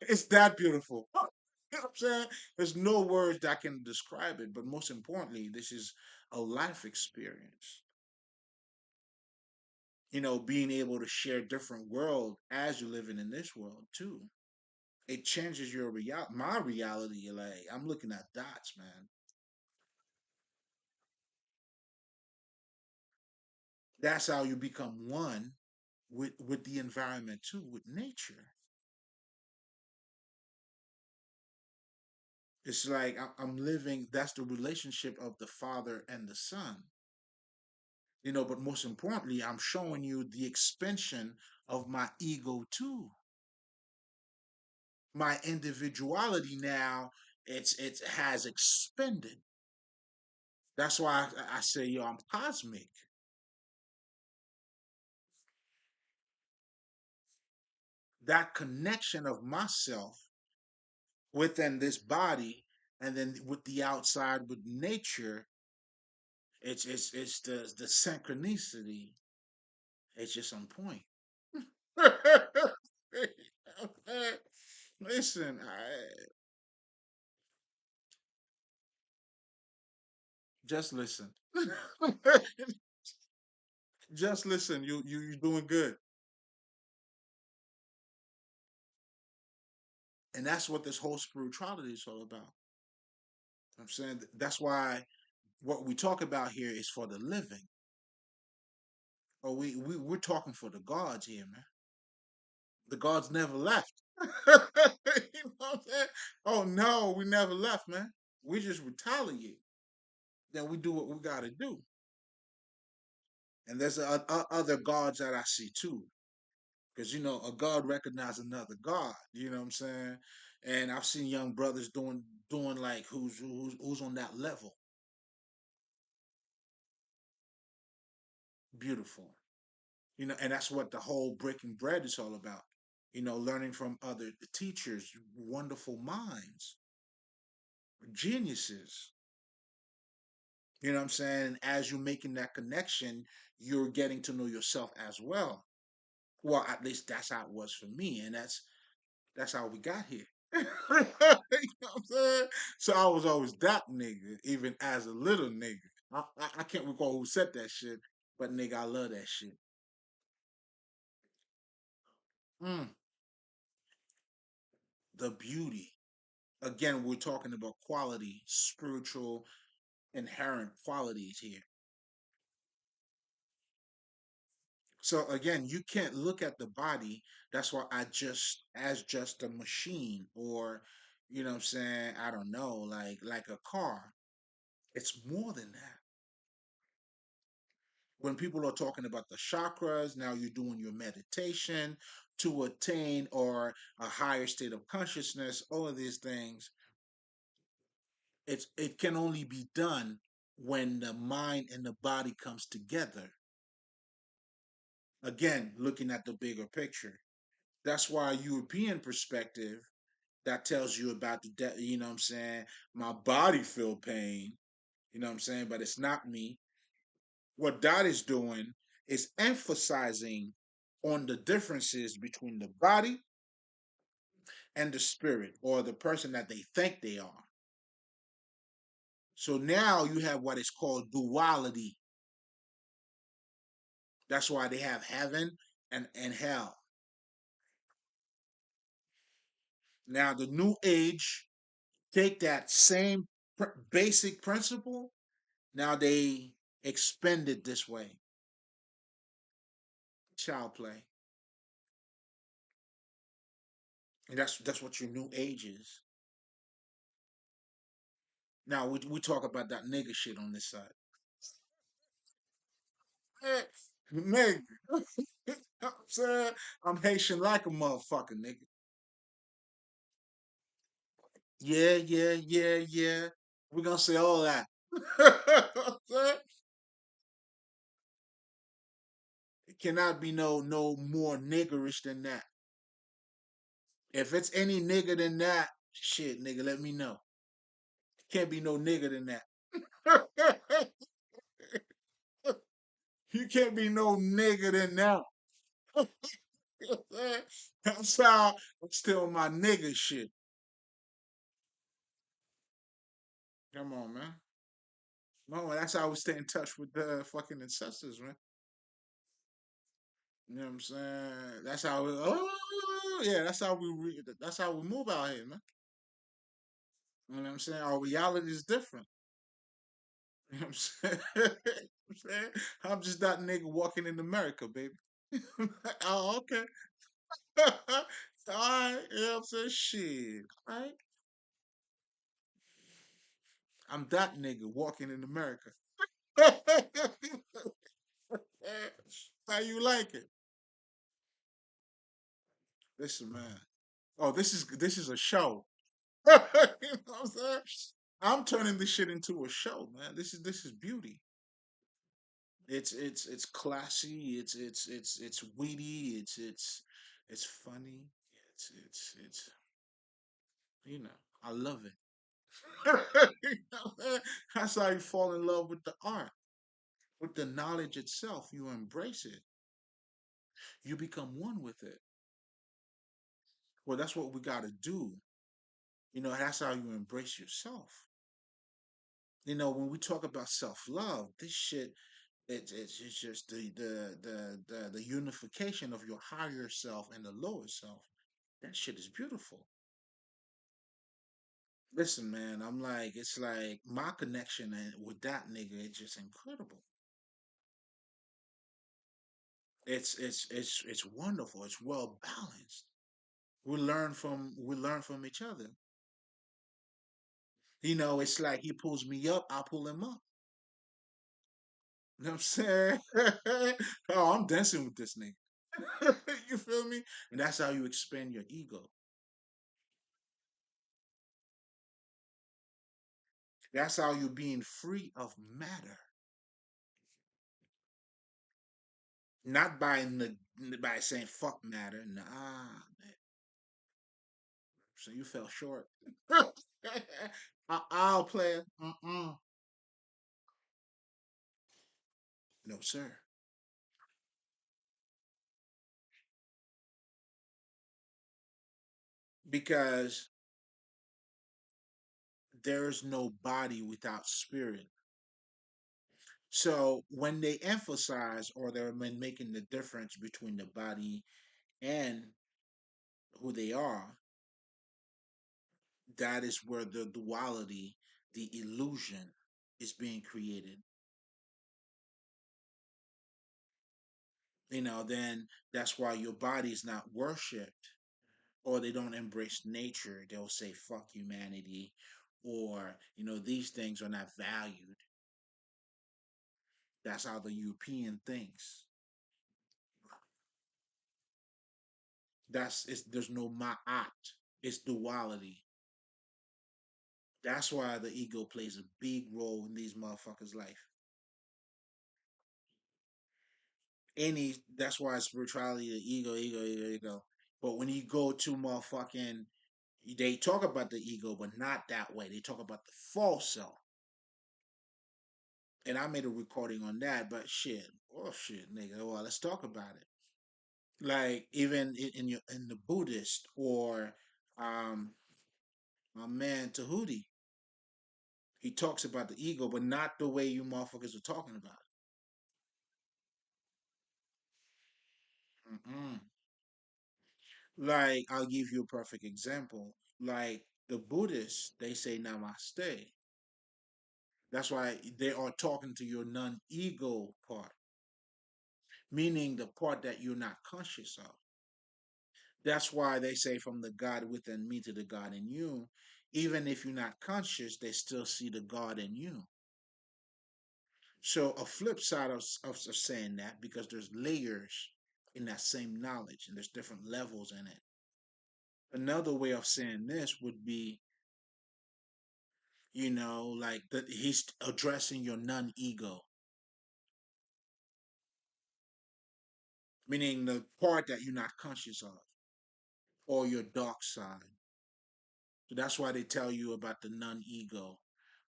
It's that beautiful. You know what I'm saying? There's no words that can describe it, but most importantly, this is a life experience. You know, being able to share different world as you're living in this world too. It changes your reality. My reality, like I'm looking at dots, man. That's how you become one with the environment too, with nature. It's like I'm living. That's the relationship of the father and the son. You know, but most importantly, I'm showing you the expansion of my ego too. My individuality now, it has expanded. That's why I say, yo, I'm cosmic. That connection of myself within this body, and then with the outside, with nature, it's the synchronicity. It's just on point. Listen, just listen. Just listen. You're doing good, and that's what this whole spirituality is all about. I'm saying that's why what we talk about here is for the living. Or we're talking for the gods here, man. The gods never left. You know what I'm saying? Oh no, we never left, man. We just retaliate. Then we do what we got to do. And there's other gods that I see too, because you know a god recognizes another god. You know what I'm saying? And I've seen young brothers doing like who's on that level. Beautiful. You know, and that's what the whole breaking bread is all about. You know, learning from other teachers, wonderful minds, geniuses. You know what I'm saying? As you're making that connection, you're getting to know yourself as well. Well, at least that's how it was for me, and that's how we got here. You know what I'm saying? So I was always that nigga, even as a little nigga. I can't recall who said that shit, but nigga, I love that shit. Mm, the beauty. Again, we're talking about quality, spiritual, inherent qualities here. So again, you can't look at the body. That's why I just as just a machine or you know what I'm saying, I don't know, like a car. It's more than that. When people are talking about the chakras, now you're doing your meditation to attain or a higher state of consciousness, all of these things, it can only be done when the mind and the body comes together. Again, looking at the bigger picture. That's why European perspective that tells you about you know what I'm saying, my body feel pain, you know what I'm saying, but it's not me. What that is doing is emphasizing on the differences between the body and the spirit or the person that they think they are. So now you have what is called duality. That's why they have heaven and hell. Now the new age take that same basic principle. Now they expend it this way. Child play. And that's what your new age is. Now we talk about that nigga shit on this side. Eh, nigga. I'm saying? I'm Haitian like a motherfucker, nigga. Yeah, yeah, yeah, yeah. We're gonna say all that. It cannot be no more niggerish than that. If it's any nigger than that, shit, nigga, let me know. Can't be no nigger than that. You can't be no nigger than that. That's how I'm still my nigga shit. Come on, man. No, that's how we stay in touch with the fucking ancestors, man. You know what I'm saying? That's how we, oh yeah, that's how we move out here, man. You know what I'm saying? Our reality is different. You know what I'm saying? I'm saying? I'm just that nigga walking in America, baby. Oh, okay. All right, you know what I'm saying? Shit. All right. I'm that nigga walking in America. How you like it? Listen, man. Oh, this is a show. You know what I'm saying? I'm turning this shit into a show, man. This is beauty. It's classy. It's witty. It's funny. It's you know I love it. You know, man? That's how you fall in love with the art, with the knowledge itself. You embrace it. You become one with it. Well, that's what we got to do. You know, that's how you embrace yourself. You know, when we talk about self love, this shit it's just the unification of your higher self and the lower self. That shit is beautiful. Listen, man, I'm like, it's like my connection with that nigga. It's just incredible. It's wonderful. It's well balanced. We learn from each other. You know, it's like he pulls me up, I pull him up. You know what I'm saying? Oh, I'm dancing with this nigga. You feel me? And that's how you expand your ego. That's how you're being free of matter, not by saying fuck matter. Nah, man. So you fell short. I'll play it. No, sir. Because there's no body without spirit. So when they emphasize or they're making the difference between the body and who they are, that is where the duality, the illusion is being created. Then that's why your body is not worshipped, or they don't embrace nature. They'll say fuck humanity, or these things are not valued. That's how the European thinks. There's no ma'at. It's duality. That's why the ego plays a big role in these motherfuckers' life. That's why spirituality, the ego, ego, ego, ego. But when you go to motherfucking, they talk about the ego, but not that way. They talk about the false self. And I made a recording on that, but shit, oh shit, nigga. Well, let's talk about it. Like even in your in the Buddhist or um my man Tahuti, he talks about the ego, but not the way you motherfuckers are talking about it. Mm-mm. Like I'll give you a perfect example. Like the Buddhists, they say namaste. That's why they are talking to your non-ego part, meaning the part that you're not conscious of. That's why they say from the God within me to the God in you. Even if you're not conscious, they still see the God in you. So a flip side of saying that, because there's layers in that same knowledge and there's different levels in it. Another way of saying this would be, like that he's addressing your non-ego, meaning the part that you're not conscious of, or your dark side. So that's why they tell you about the non-ego.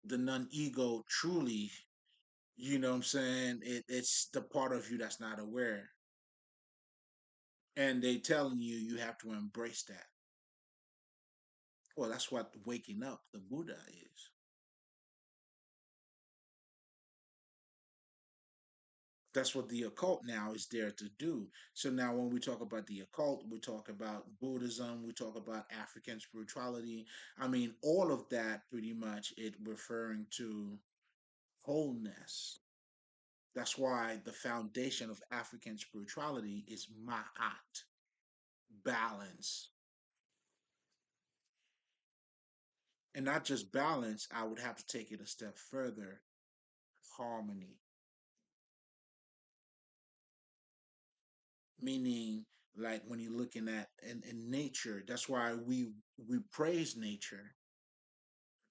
The non-ego truly, what I'm saying, it's the part of you that's not aware. And they telling you you have to embrace that. Well, that's what waking up the Buddha is. That's what the occult now is there to do. So now when we talk about the occult, we talk about Buddhism, we talk about African spirituality. I mean, all of that pretty much it referring to wholeness. That's why the foundation of African spirituality is Ma'at, balance. And not just balance, I would have to take it a step further, harmony. Meaning, like when you're looking at in nature, that's why we praise nature.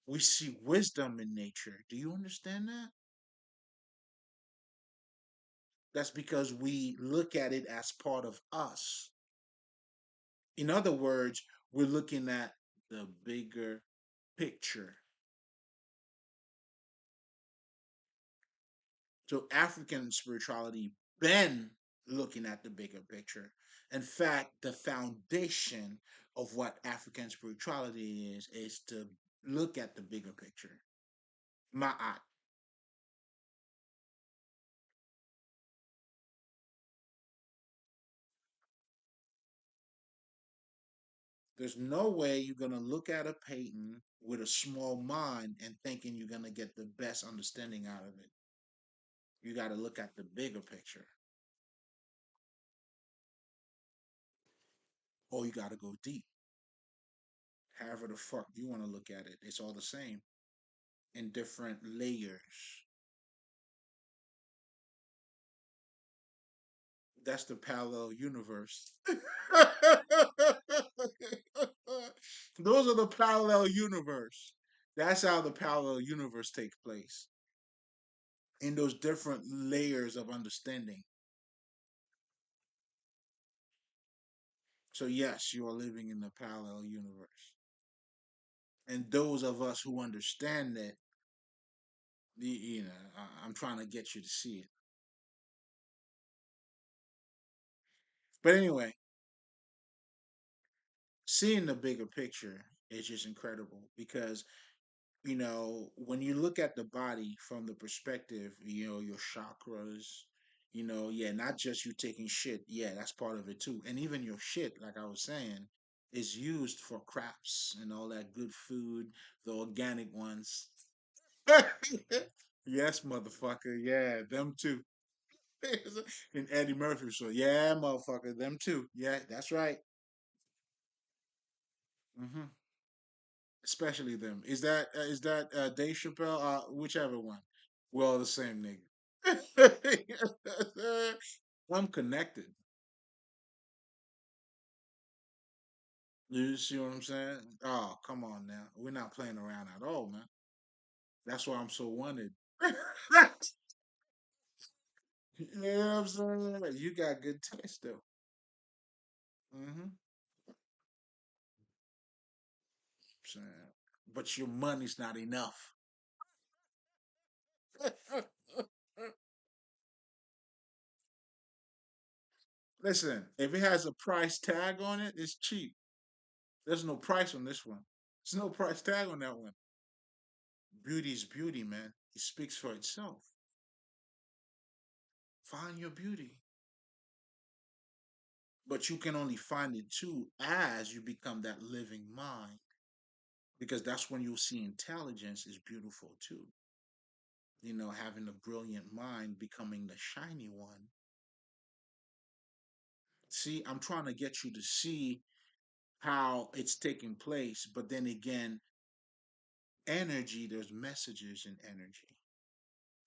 We see wisdom in nature. Do you understand that? That's because we look at it as part of us. In other words, we're looking at the bigger picture. So African spirituality been looking at the bigger picture. In fact, the foundation of what African spirituality is to look at the bigger picture. Ma'at. There's no way you're gonna look at a painting with a small mind and thinking you're gonna get the best understanding out of it. You got to look at the bigger picture, or you got to go deep. However the fuck you want to look at it, it's all the same in different layers. That's the parallel universe. Those are the parallel universe. That's how the parallel universe takes place in those different layers of understanding. So yes, you are living in the parallel universe, and those of us who understand that, I'm trying to get you to see it. But anyway, seeing the bigger picture is just incredible because when you look at the body from the perspective, your chakras, yeah, not just you taking shit, yeah, that's part of it too. And even your shit, like I was saying, is used for crafts and all that good food, the organic ones. Yes, motherfucker. Yeah, them too. In Eddie Murphy show. Yeah, motherfucker, them too. Yeah, that's right. Hmm. Especially them. Is that Dave Chappelle? Whichever one. We're all the same nigga. I'm connected. You see what I'm saying? Oh, come on now. We're not playing around at all, man. That's why I'm so wanted. You know what I'm saying? You got good taste though. Hmm. saying? But your money's not enough. Listen, if it has a price tag on it, it's cheap. There's no price on this one. There's no price tag on that one. Beauty is beauty, man. It speaks for itself. Find your beauty. But you can only find it too as you become that living mind. Because that's when you'll see intelligence is beautiful too. Having a brilliant mind, becoming the shiny one. See, I'm trying to get you to see how it's taking place. But then again, energy, there's messages in energy.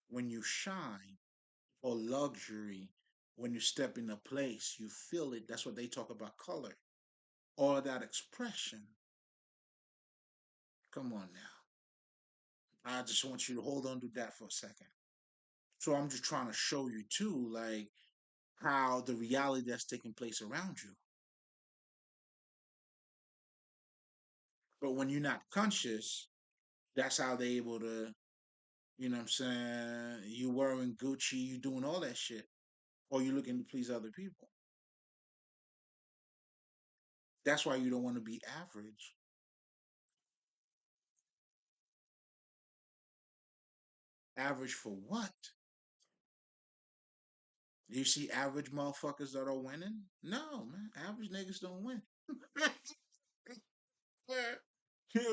When you shine, or luxury, when you step in a place, you feel it. That's what they talk about color. All that expression. Come on now. I just want you to hold on to that for a second. So I'm just trying to show you too, like how the reality that's taking place around you. But when you're not conscious, that's how they're able to, what I'm saying? You wearing Gucci, you doing all that shit. Or you looking to please other people. That's why you don't want to be average. Average for what? You see average motherfuckers that are winning? No, man. Average niggas don't win.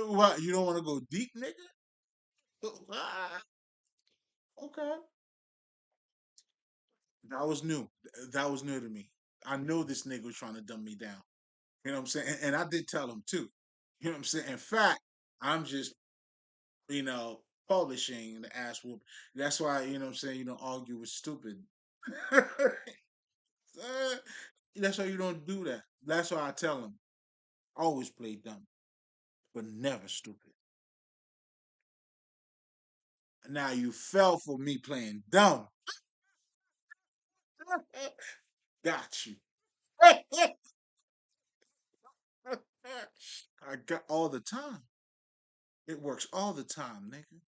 What? You don't want to go deep, nigga? Ah, okay. That was new. That was new to me. I know this nigga was trying to dumb me down. You know what I'm saying? And I did tell him too. You know what I'm saying? In fact, I'm just, publishing the ass whoop. That's why, what I'm saying, you don't argue with stupid. That's why you don't do that. That's why I tell him. Always play dumb, but never stupid. Now you fell for me playing dumb. Got you. I got all the time. It works all the time, nigga.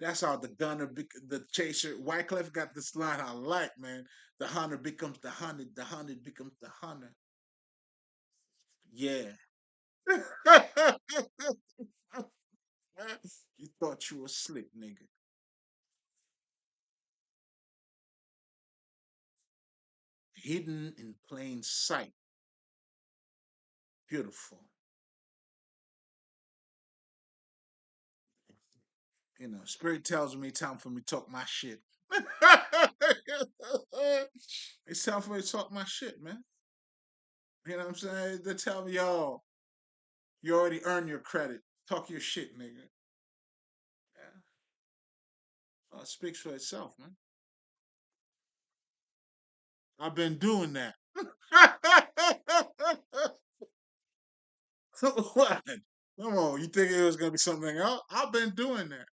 That's how the gunner, the chaser. Wyclef got this line I like, man. The hunter becomes the hunted. The hunted becomes the hunter. Yeah. You thought you were slick, nigga. Hidden in plain sight. Beautiful. Spirit tells me time for me to talk my shit. It's time for me to talk my shit, man. You know what I'm saying? They tell me, yo, you already earned your credit. Talk your shit, nigga. Yeah. It speaks for itself, man. I've been doing that. What? Come on, you think it was gonna be something else? I've been doing that.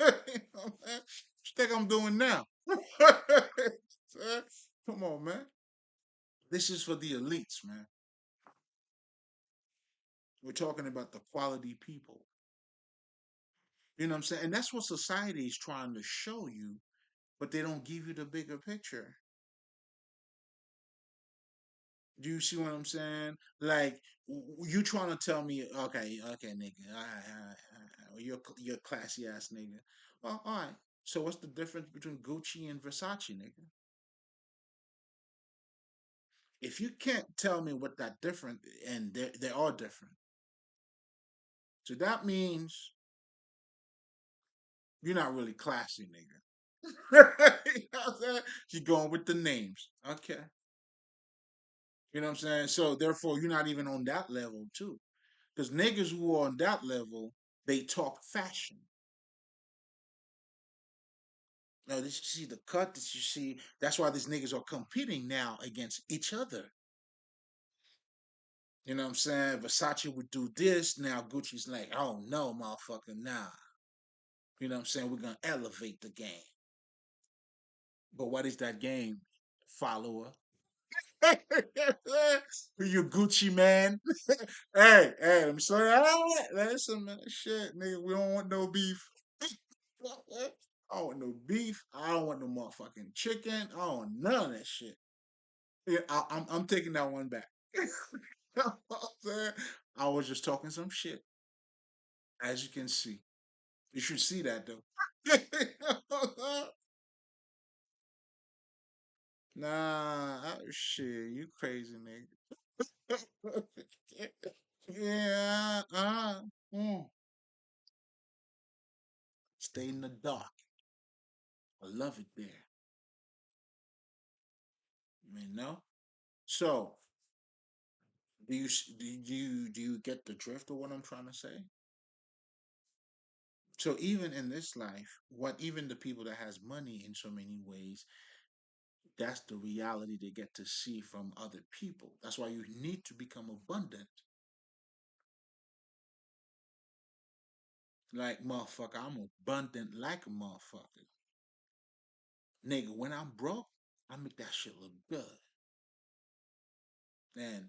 You know what I'm you think I'm doing now? Come on, man. This is for the elites, man. We're talking about the quality people. You know what I'm saying? And that's what society is trying to show you, but they don't give you the bigger picture. Do you see what I'm saying? Like you trying to tell me, okay, okay, nigga, you're a classy ass nigga. Well, all right. So what's the difference between Gucci and Versace, nigga? If you can't tell me what that different, and they are different, so that means you're not really classy, nigga. You know what I'm saying? You're going with the names, okay? You know what I'm saying? So therefore, you're not even on that level too, because niggas who are on that level, they talk fashion. Now, did you see the cut? Did you see? That's why these niggas are competing now against each other. You know what I'm saying? Versace would do this. Now Gucci's like, oh no, motherfucker, nah. You know what I'm saying? We're gonna elevate the game. But what is that game, follower? You Gucci man. Hey, hey, let me show you. Listen, man, shit, nigga, we don't want no beef. I don't want no beef. I don't want no motherfucking chicken. I don't want none of that shit. Yeah, I'm taking that one back. You know what I'm saying? I was just talking some shit, as you can see. You should see that though. Nah, shit, you crazy nigga. Yeah, stay in the dark. I love it there. You know. So, do you get the drift of what I'm trying to say? So even in this life, what even the people that has money in so many ways, that's the reality they get to see from other people. That's why you need to become abundant. Like motherfucker, I'm abundant like a motherfucker. Nigga, when I'm broke, I make that shit look good. And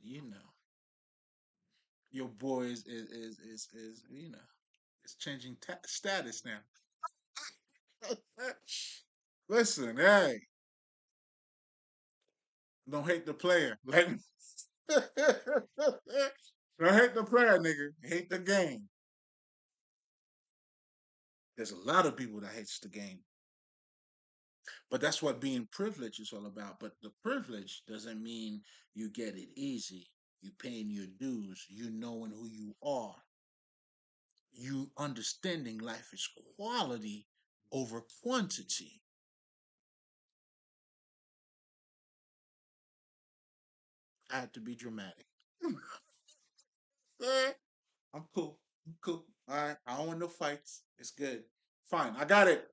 your boy is it's changing status now. Listen, hey, don't hate the player. Like, don't hate the player, nigga. Hate the game. There's a lot of people that hates the game, but that's what being privileged is all about. But the privilege doesn't mean you get it easy. You paying your dues. You knowing who you are. You understanding life is quality over quantity. I had to be dramatic. Eh, I'm cool. I'm cool. All right. I don't want no fights. It's good. Fine. I got it.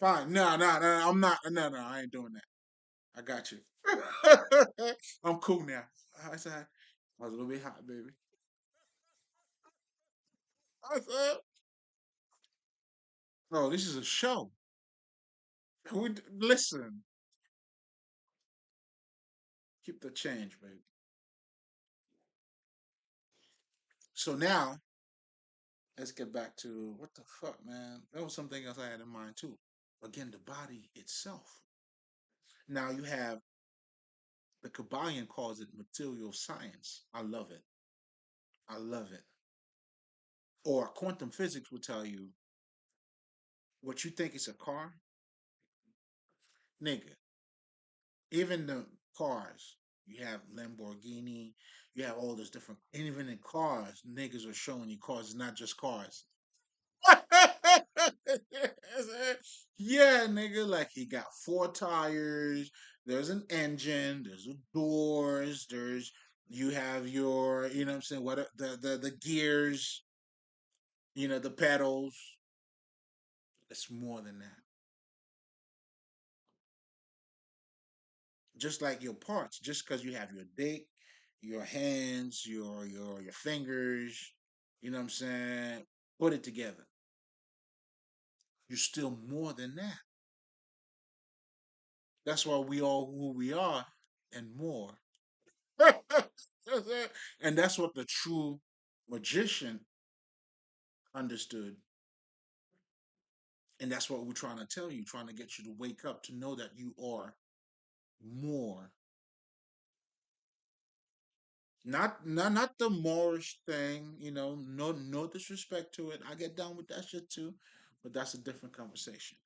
Fine. No, no, no. I'm not. No, no. I ain't doing that. I got you. I'm cool now. I said I was a little bit hot, baby. I said, oh, this is a show. Listen. Keep the change, baby. So now let's get back to what the fuck, man. That was something else I had in mind too. Again, the body itself. Now you have the Kabbalion calls it material science. I love it. I love it. Or quantum physics will tell you what you think is a car, nigga. Even the cars, you have Lamborghini, you have all those different. And even in cars, niggas are showing you cars. It's not just cars. Yeah, nigga, like he got four tires. There's an engine. There's a doors. There's you have your, what I'm saying, what the gears, the pedals. It's more than that. Just like your parts, just because you have your dick, your hands, your fingers, what I'm saying, put it together. You're still more than that. That's why we are who we are and more. And that's what the true magician understood. And that's what we're trying to tell you, trying to get you to wake up, to know that you are more. Not the Moorish thing, no disrespect to it. I get down with that shit too, but that's a different conversation.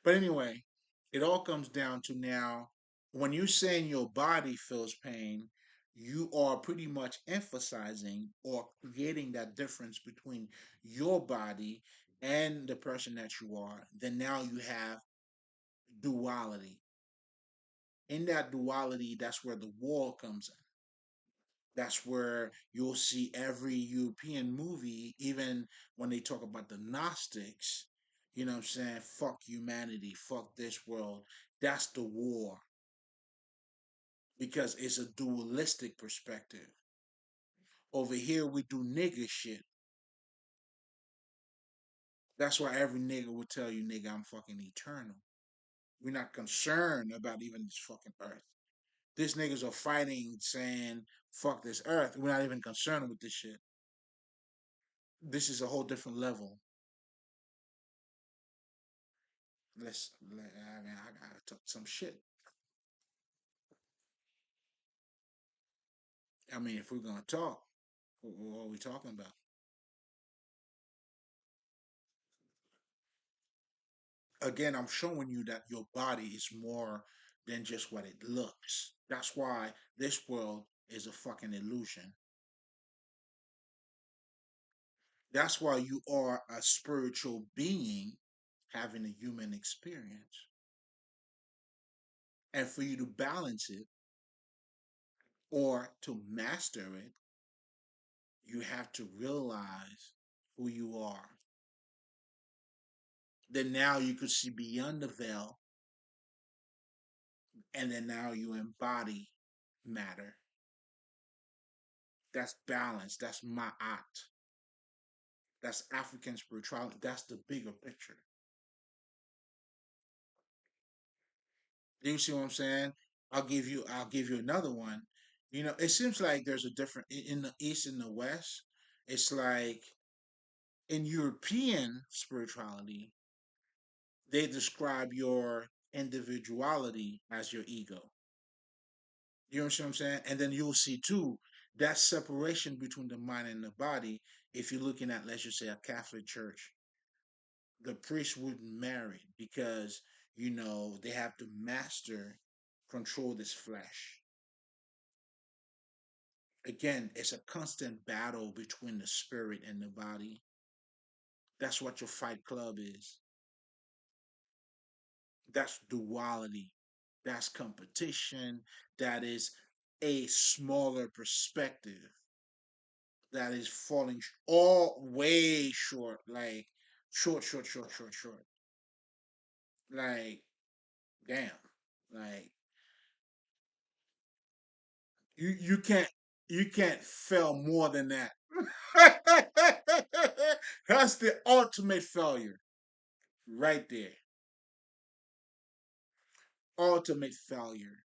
But anyway, it all comes down to now when you're saying your body feels pain, you are pretty much emphasizing or creating that difference between your body and the person that you are. Then now you have duality. In that duality, that's where the war comes in. That's where you'll see every European movie, even when they talk about the Gnostics, what I'm saying? Fuck humanity, fuck this world. That's the war because it's a dualistic perspective. Over here, we do nigga shit. That's why every nigga will tell you, nigga, I'm fucking eternal. We're not concerned about even this fucking earth. These niggas are fighting, saying, fuck this earth. We're not even concerned with this shit. This is a whole different level. I mean, I gotta talk some shit. I mean, if we're gonna talk, what are we talking about? Again, I'm showing you that your body is more than just what it looks. That's why this world is a fucking illusion. That's why you are a spiritual being having a human experience. And for you to balance it or to master it, you have to realize who you are. Then now you could see beyond the veil, and then now you embody matter. That's balance. That's ma'at. That's African spirituality. That's the bigger picture. You see what I'm saying? I'll give you another one. It seems like there's a different in the East and the West. It's like in European spirituality, they describe your individuality as your ego. You understand what I'm saying? And then you'll see too that separation between the mind and the body. If you're looking at, let's just say, a Catholic church, the priest wouldn't marry because they have to master control this flesh. Again, it's a constant battle between the spirit and the body. That's what your fight club is. That's duality. That's competition. That is a smaller perspective that is falling all way short. Like short, short, short, short, short. Like, damn. Like you can't fail more than that. That's the ultimate failure right there. Ultimate failure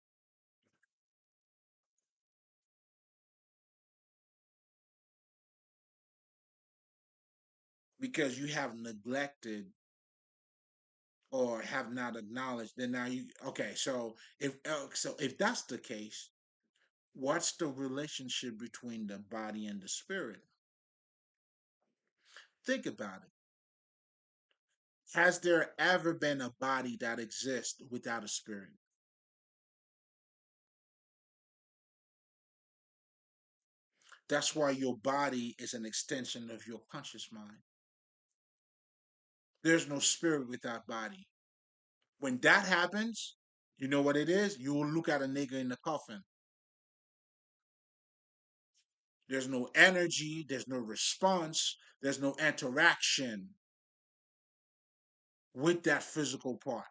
because you have neglected or have not acknowledged. Then now you okay. So if that's the case, what's the relationship between the body and the spirit? Think about it. Has there ever been a body that exists without a spirit? That's why your body is an extension of your conscious mind. There's no spirit without body. When that happens, you know what it is? You will look at a nigga in the coffin. There's no energy, there's no response, there's no interaction with that physical part.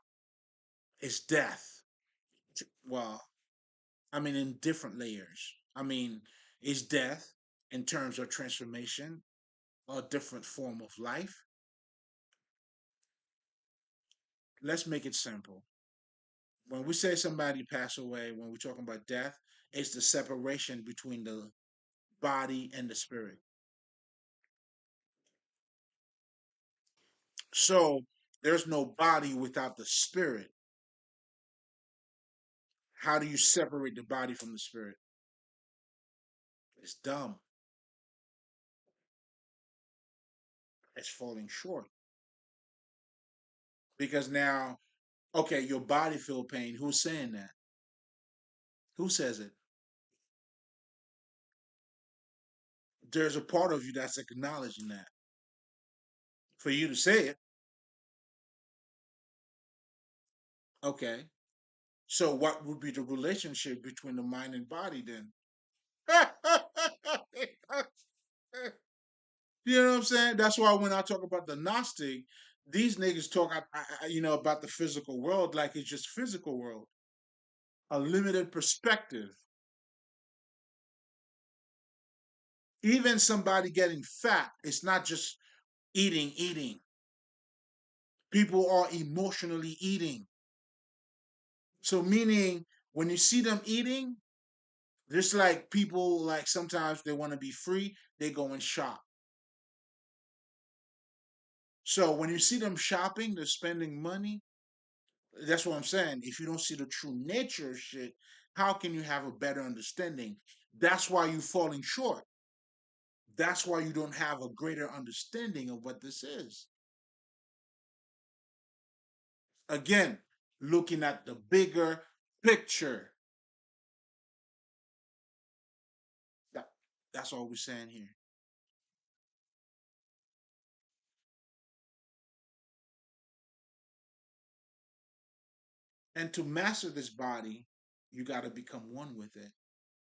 It's death. Well, I mean, in different layers. I mean, it's death in terms of transformation, a different form of life. Let's make it simple. When we say somebody passed away, when we're talking about death, it's the separation between the body and the spirit. So there's no body without the spirit. How do you separate the body from the spirit? It's dumb. It's falling short. Because now, okay, your body feel pain. Who's saying that? Who says it? There's a part of you that's acknowledging that. For you to say it, okay. So what would be the relationship between the mind and body then? You know what I'm saying? That's why when I talk about the Gnostic, these niggas talk, about the physical world like it's just physical world, a limited perspective. Even somebody getting fat, it's not just eating. People are emotionally eating. So meaning When you see them eating, just like people like sometimes they want to be free, they go and shop. So when you see them shopping, they're spending money. That's what I'm saying. If you don't see the true nature of shit, how can you have a better understanding? That's why you're falling short. That's why you don't have a greater understanding of what this is. Again, looking at the bigger picture. That, that's all we're saying here. And to master this body, you got to become one with it.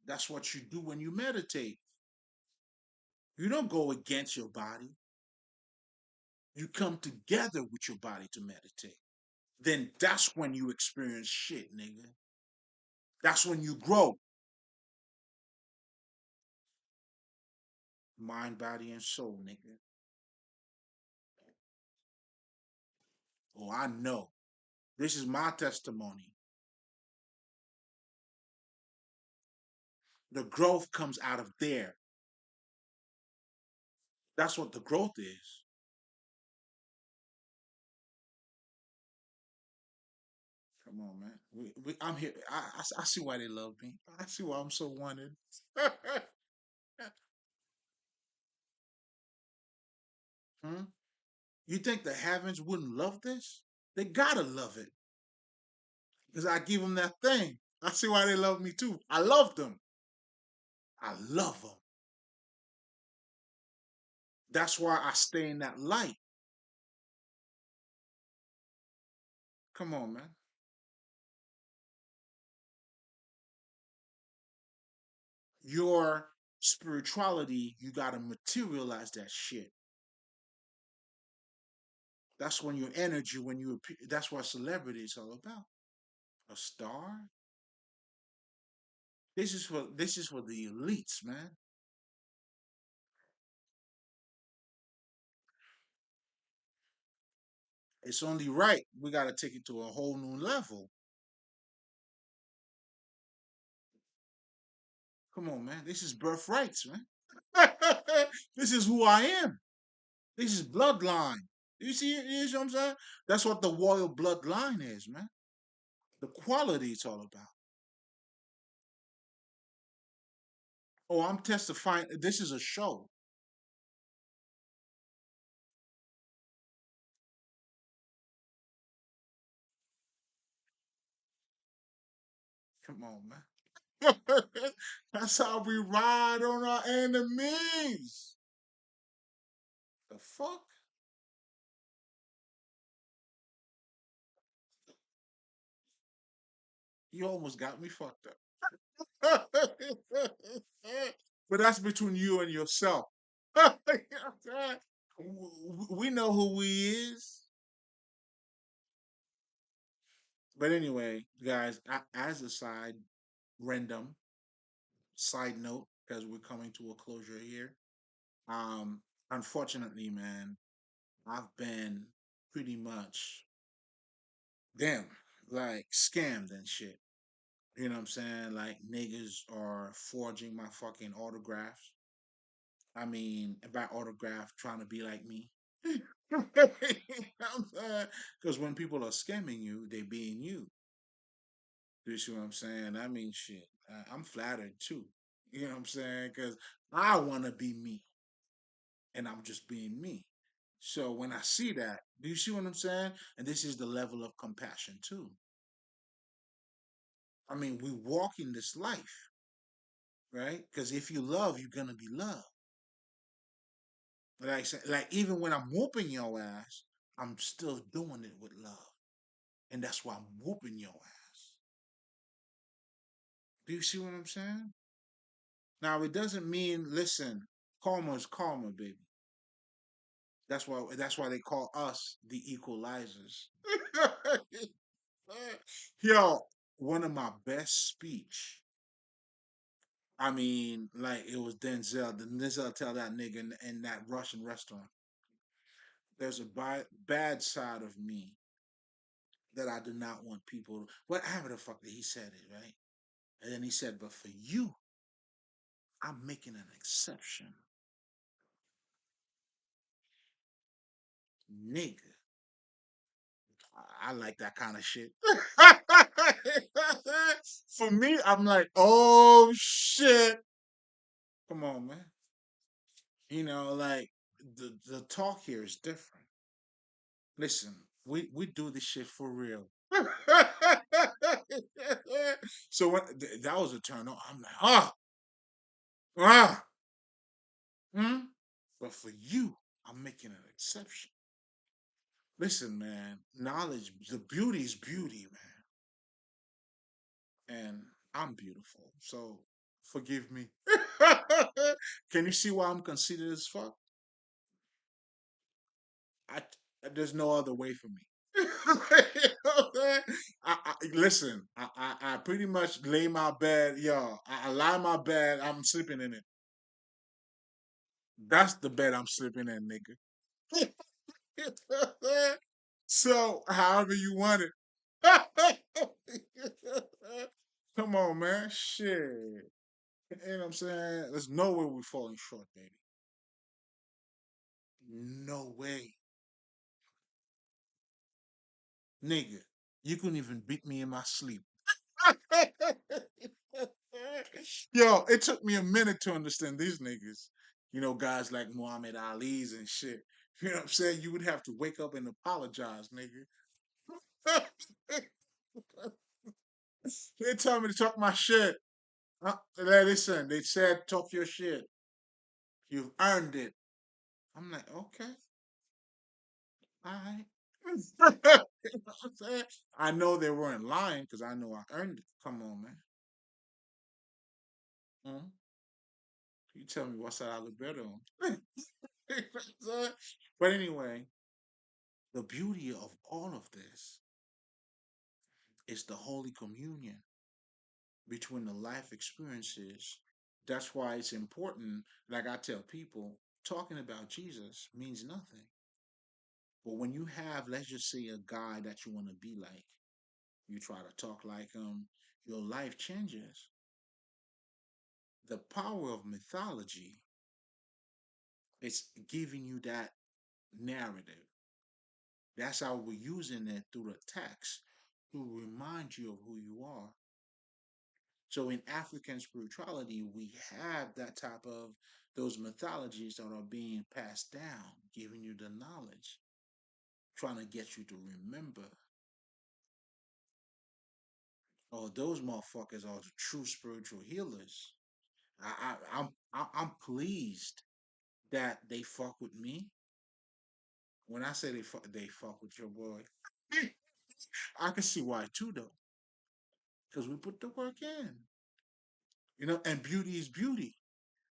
That's what you do when you meditate. You don't go against your body. You come together with your body to meditate. Then that's when you experience shit, nigga. That's when you grow. Mind, body, and soul, nigga. Oh, I know. This is my testimony. The growth comes out of there. That's what the growth is. Come on, man. I'm here. I see why they love me. I see why I'm so wanted. Hmm? You think the heavens wouldn't love this? They gotta love it because I give them that thing. I see why they love me too. I love them. I love them. That's why I stay in that light. Come on, man. Your spirituality, you gotta materialize that shit. That's when your energy, when you appear, that's what celebrity is all about. A star. This is for the elites, man. It's only right. We gotta take it to a whole new level. Come on, man. This is birthrights, man. This is who I am. This is bloodline. You see what I'm saying? That's what the royal bloodline is, man. The quality it's all about. Oh, I'm testifying. This is a show. Come on, man. That's how we ride on our enemies. The fuck? You almost got me fucked up. But that's between you and yourself. We know who he is. But anyway, guys, as a random side note, because we're coming to a closure here. Um, Unfortunately, man, I've been pretty much damn like scammed and shit. You know what I'm saying? Like niggas are forging my fucking autographs. I mean, by autograph, trying to be like me. Because when people are scamming you, they being you. Do you see what I'm saying? I mean, shit. I'm flattered too. You know what I'm saying? Because I want to be me, and I'm just being me. So when I see that, do you see what I'm saying? And this is the level of compassion too. I mean, we walk in this life, right? Because if you love, you're gonna be loved. Like, like even when I'm whooping your ass, I'm still doing it with love, and that's why I'm whooping your ass. Do you see what I'm saying? Now it doesn't mean listen, karma is karma, baby. That's why they call us the equalizers. Yo, one of my best speech. I mean, like it was Denzel. The Denzel tell that nigga in that Russian restaurant. There's a bad side of me that I do not want people. Whatever the fuck that he said it right, and then he said, "But for you, I'm making an exception, nigga." I like that kind of shit. For me, I'm like, oh shit. Come on, man. Like the talk here is different. Listen, we do this shit for real. So that was a turn on. I'm like, ah, hmm? But for you, I'm making an exception. Listen, man, knowledge, the beauty is beauty, man. And I'm beautiful. So forgive me. Can you see why I'm conceited as fuck? I, there's no other way for me. Listen, I pretty much lay my bed, yo. I lie my bed, I'm sleeping in it. That's the bed I'm sleeping in, nigga. So, however you want it. Come on, man. Shit. You know what I'm saying? There's no way we're falling short, baby. No way. Nigga, you couldn't even beat me in my sleep. Yo, it took me a minute to understand these niggas. Guys like Muhammad Ali's and shit. You know what I'm saying? You would have to wake up and apologize, nigga. They tell me to talk my shit. Listen, they said talk your shit. You've earned it. I'm like, okay, all right. You know what I'm saying? I know they weren't lying because I know I earned it. Come on, man. Hmm? You tell me what side I look better on. But anyway, the beauty of all of this is the Holy Communion between the life experiences. That's why it's important. Like I tell people, talking about Jesus means nothing. But when you have, let's just say, a guy that you want to be like, you try to talk like him, your life changes. The power of mythology is giving you that narrative. That's how we're using it through the text to remind you of who you are. So in African spirituality, we have that type of those mythologies that are being passed down, giving you the knowledge, trying to get you to remember. Oh, those motherfuckers are the true spiritual healers. I'm pleased that they fuck with me. When I say they fuck with your boy, I can see why too though, because we put the work in. And beauty is beauty.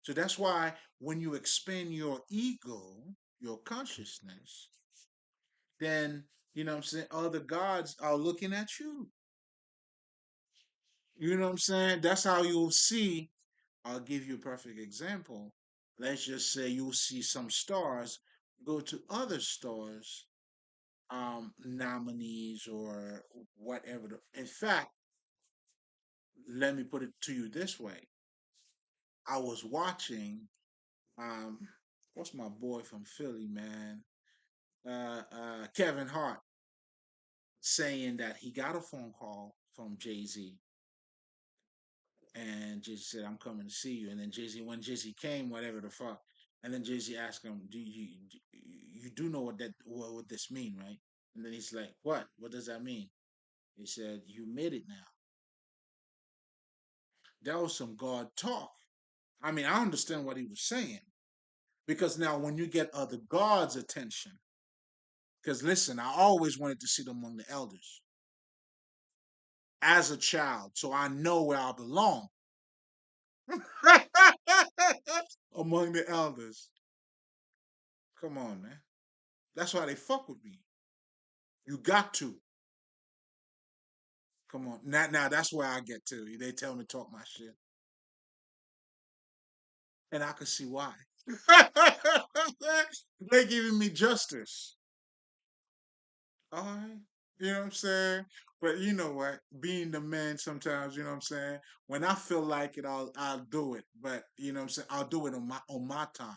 So that's why when you expand your ego, your consciousness, then what I'm saying, other gods are looking at you. You know what I'm saying? That's how you'll see. I'll give you a perfect example. Let's just say you'll see some stars go to other stars, nominees or whatever. In fact, let me put it to you this way. I was watching, um, what's my boy from Philly, man? Kevin Hart saying that he got a phone call from Jay Z, and Jay Z said, "I'm coming to see you." And then when Jay Z came, whatever the fuck, and then Jay Z asked him, "You do know what this mean, right?" And then he's like, "What? What does that mean?" He said, "You made it now." That was some God talk. I mean, I understand what he was saying because now when you get other gods' attention, because listen, I always wanted to sit among the elders as a child, so I know where I belong among the elders. Come on, man. That's why they fuck with me. You got to. Come on. Now that's where I get to. They tell me to talk my shit. And I can see why. They giving me justice. All right. You know what I'm saying? But you know what? Being the man sometimes, you know what I'm saying? When I feel like it, I'll do it. But you know what I'm saying? I'll do it on my time.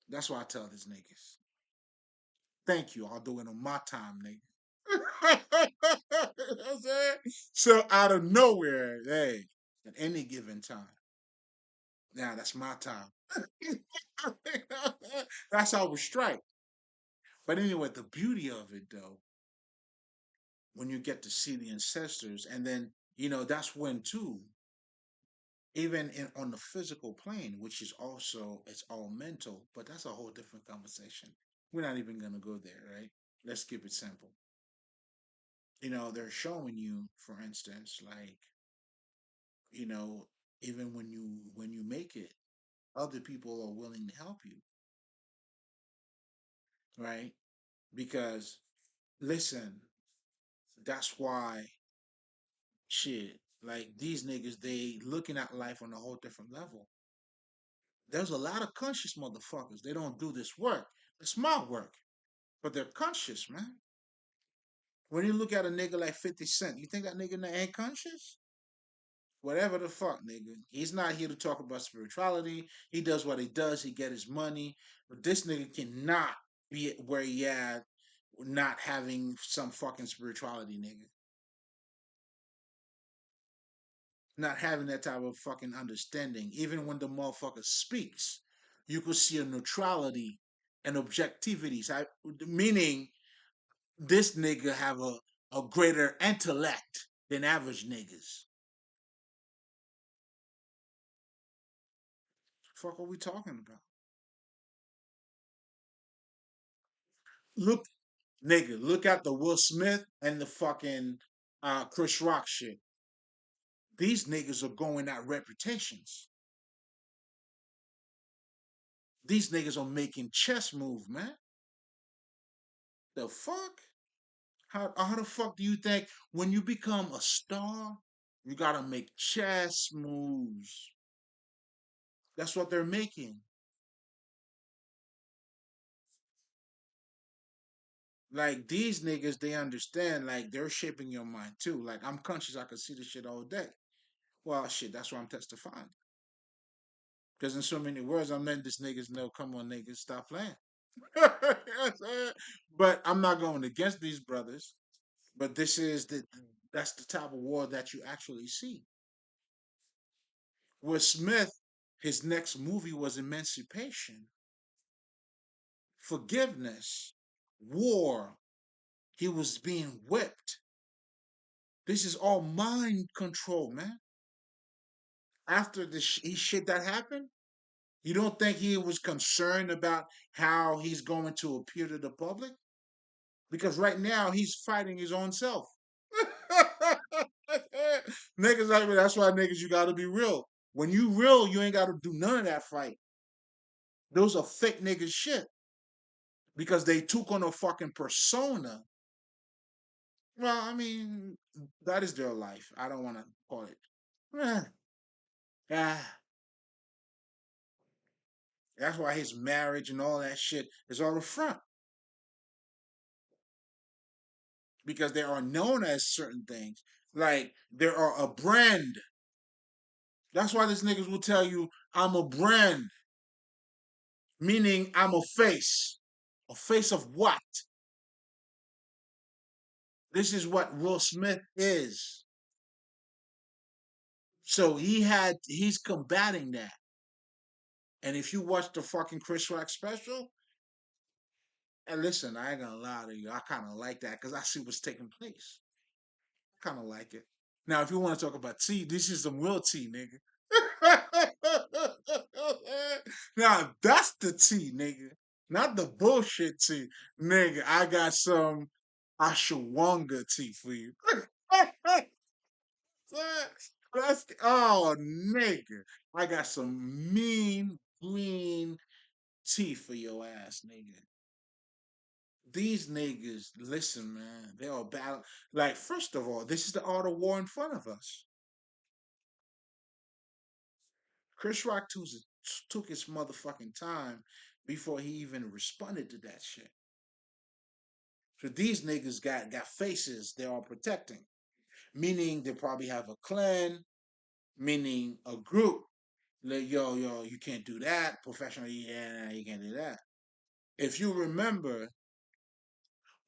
That's why I tell these niggas. Thank you. I'll do it on my time, nigga. You know what I'm saying? So out of nowhere, hey, at any given time. Now that's my time. That's how we strike. But anyway, the beauty of it though, when you get to see the ancestors, and then that's when too, even on the physical plane, which is also it's all mental, but that's a whole different conversation. We're not even gonna go there, right? Let's keep it simple. They're showing you, for instance, like you know, even when you make it, other people are willing to help you, right? Because listen, that's why shit, like these niggas, they looking at life on a whole different level. There's a lot of conscious motherfuckers. They don't do this work. It's my work, but they're conscious, man. When you look at a nigga like 50 Cent, you think that nigga ain't conscious? Whatever the fuck, nigga. He's not here to talk about spirituality. He does what he does. He get his money. But this nigga cannot be where he at, not having some fucking spirituality, nigga. Not having that type of fucking understanding. Even when the motherfucker speaks, you could see a neutrality and objectivity. Meaning this nigga have a greater intellect than average niggas. Fuck, are we talking about? Look, nigga, look at the Will Smith and the fucking Chris Rock shit. These niggas are going at reputations. These niggas are making chess move, man. The fuck? How the fuck do you think when you become a star, you gotta make chess moves? That's what they're making. Like these niggas, they understand. Like they're shaping your mind too. Like I'm conscious, I can see this shit all day. Well, shit, that's why I'm testifying. Because in so many words, I'm letting these niggas know, come on, niggas, stop playing. But I'm not going against these brothers. But that's the type of war that you actually see. With Smith, his next movie was Emancipation, forgiveness, war. He was being whipped. This is all mind control, man. After the shit that happened, you don't think he was concerned about how he's going to appear to the public? Because right now he's fighting his own self. Niggas like me, that's why niggas you gotta be real. When you real, you ain't gotta do none of that fight. Those are fake niggas shit. Because they took on a fucking persona. Well, I mean, that is their life. I don't wanna call it. Eh, ah, that's why his marriage and all that shit is all the front. Because they are known as certain things. Like there are a brand. That's why these niggas will tell you I'm a brand, meaning I'm a face. A face of what? This is what Will Smith is. So he's combating that. And if you watch the fucking Chris Rock special, and listen, I ain't gonna lie to you, I kind of like that because I see what's taking place. I kind of like it. Now, if you want to talk about tea, this is some real tea, nigga. Now that's the tea, nigga. Not the bullshit tea, nigga. I got some ashwanga tea for you. Oh, nigga. I got some mean green tea for your ass, nigga. These niggas, listen, man, they are battle. Like, first of all, this is the art of war in front of us. Chris Rock took his motherfucking time before he even responded to that shit. So these niggas got faces they are protecting, meaning they probably have a clan, meaning a group. Like, yo, you can't do that professionally. Yeah, you can't do that. If you remember,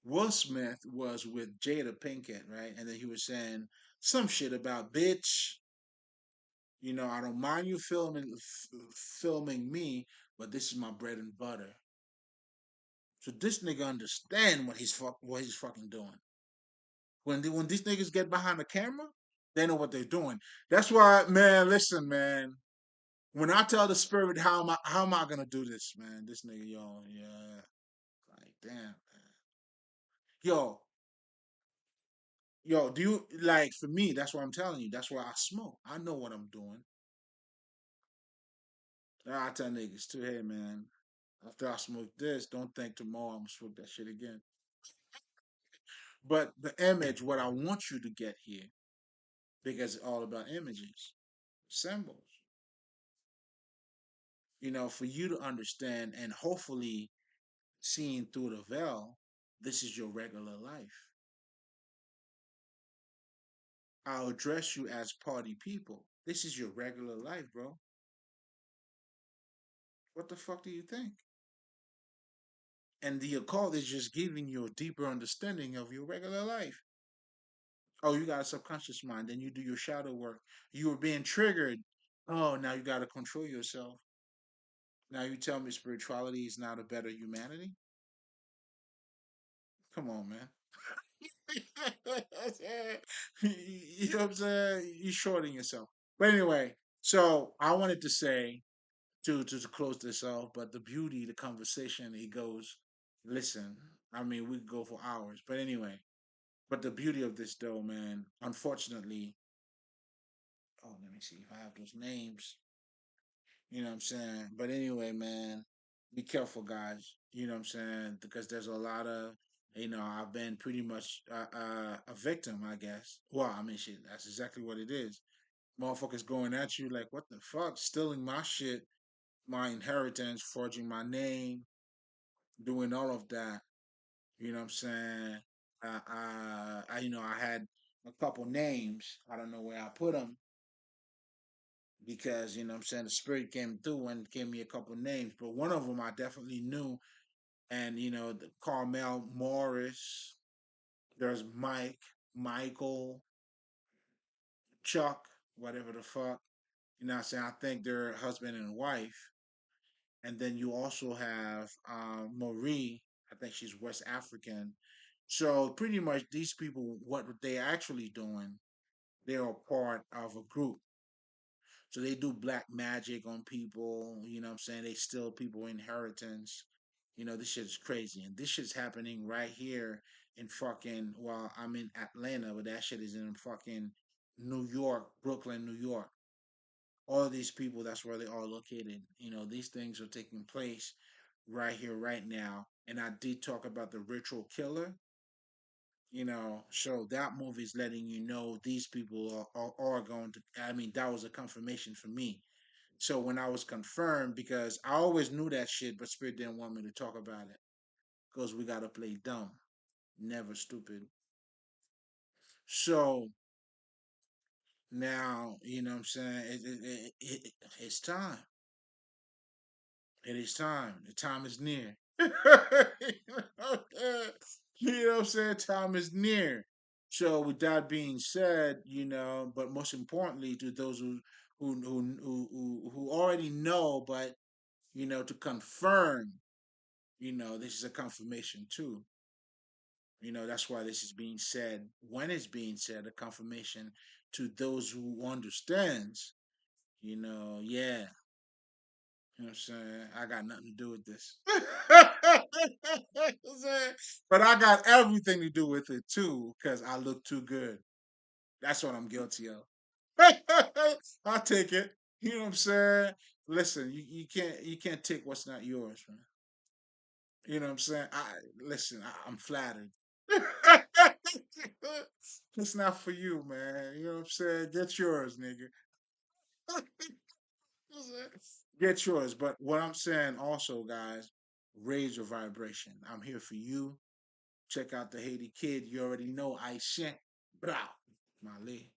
Will Smith was with Jada Pinkett, right? And then he was saying some shit about bitch. I don't mind you filming me, but this is my bread and butter. So this nigga understand what he's fucking doing. When these niggas get behind the camera, they know what they're doing. That's why, man. Listen, man. When I tell the spirit how am I gonna do this, man? This nigga, yo, yeah, like damn, man. Yo, do you like for me? That's what I'm telling you. That's why I smoke. I know what I'm doing. I tell niggas too, hey man, after I smoke this, don't think tomorrow I'm gonna smoke that shit again. But the image, what I want you to get here, because it's all about images, symbols. For you to understand and hopefully seeing through the veil, this is your regular life. I'll address you as party people. This is your regular life, bro. What the fuck do you think? And the occult is just giving you a deeper understanding of your regular life. Oh, you got a subconscious mind. Then you do your shadow work. You were being triggered. Oh, now you got to control yourself. Now you tell me spirituality is not a better humanity? Come on, man. You know what I'm saying? You're shorting yourself. But anyway, so I wanted to say to close this off, but the beauty, the conversation, it goes. Listen, I mean, we could go for hours, but anyway. But the beauty of this, though, man, unfortunately, oh, let me see if I have those names. You know what I'm saying? But anyway, man, be careful, guys. You know what I'm saying? Because there's a lot of, I've been pretty much a victim, I guess. Well, I mean, shit, that's exactly what it is. Motherfuckers going at you like, what the fuck? Stealing my shit, my inheritance, forging my name, doing all of that. You know what I'm saying? I had a couple names. I don't know where I put them because what I'm saying, the spirit came through and gave me a couple names, but one of them I definitely knew, and the Carmel Morris. There's Mike, Michael, Chuck, whatever the fuck. You know what I'm saying? I think they're husband and wife. And then you also have Marie. I think she's West African. So pretty much these people, what they actually doing, they are part of a group. So they do black magic on people. You know what I'm saying? They steal people inheritance. This shit's crazy. And this shit's happening right here in fucking, well, I'm in Atlanta, but that shit is in fucking New York, Brooklyn, New York. All of these people, that's where they are located. These things are taking place right here, right now. And I did talk about the ritual killer. So that movie is letting you know these people are going to. I mean, that was a confirmation for me. So when I was confirmed, because I always knew that shit, but Spirit didn't want me to talk about it because we got to play dumb, never stupid. So now, what I'm saying, it's time. It is time. The time is near. You know what I'm saying? Time is near. So with that being said, but most importantly to those who already know, but to confirm, this is a confirmation too. That's why this is being said. When it's being said, a confirmation to those who understands, yeah, you know what I'm saying? I got nothing to do with this. But I got everything to do with it too, because I look too good. That's what I'm guilty of. I'll take it. You know what I'm saying? Listen, you can't take what's not yours, man. You know what I'm saying? I'm flattered. It's not for you, man. You know what I'm saying? Get yours, nigga. Get yours. But what I'm saying also, guys, raise your vibration. I'm here for you. Check out the Haiti Kid. You already know I shan't. Blah. Male.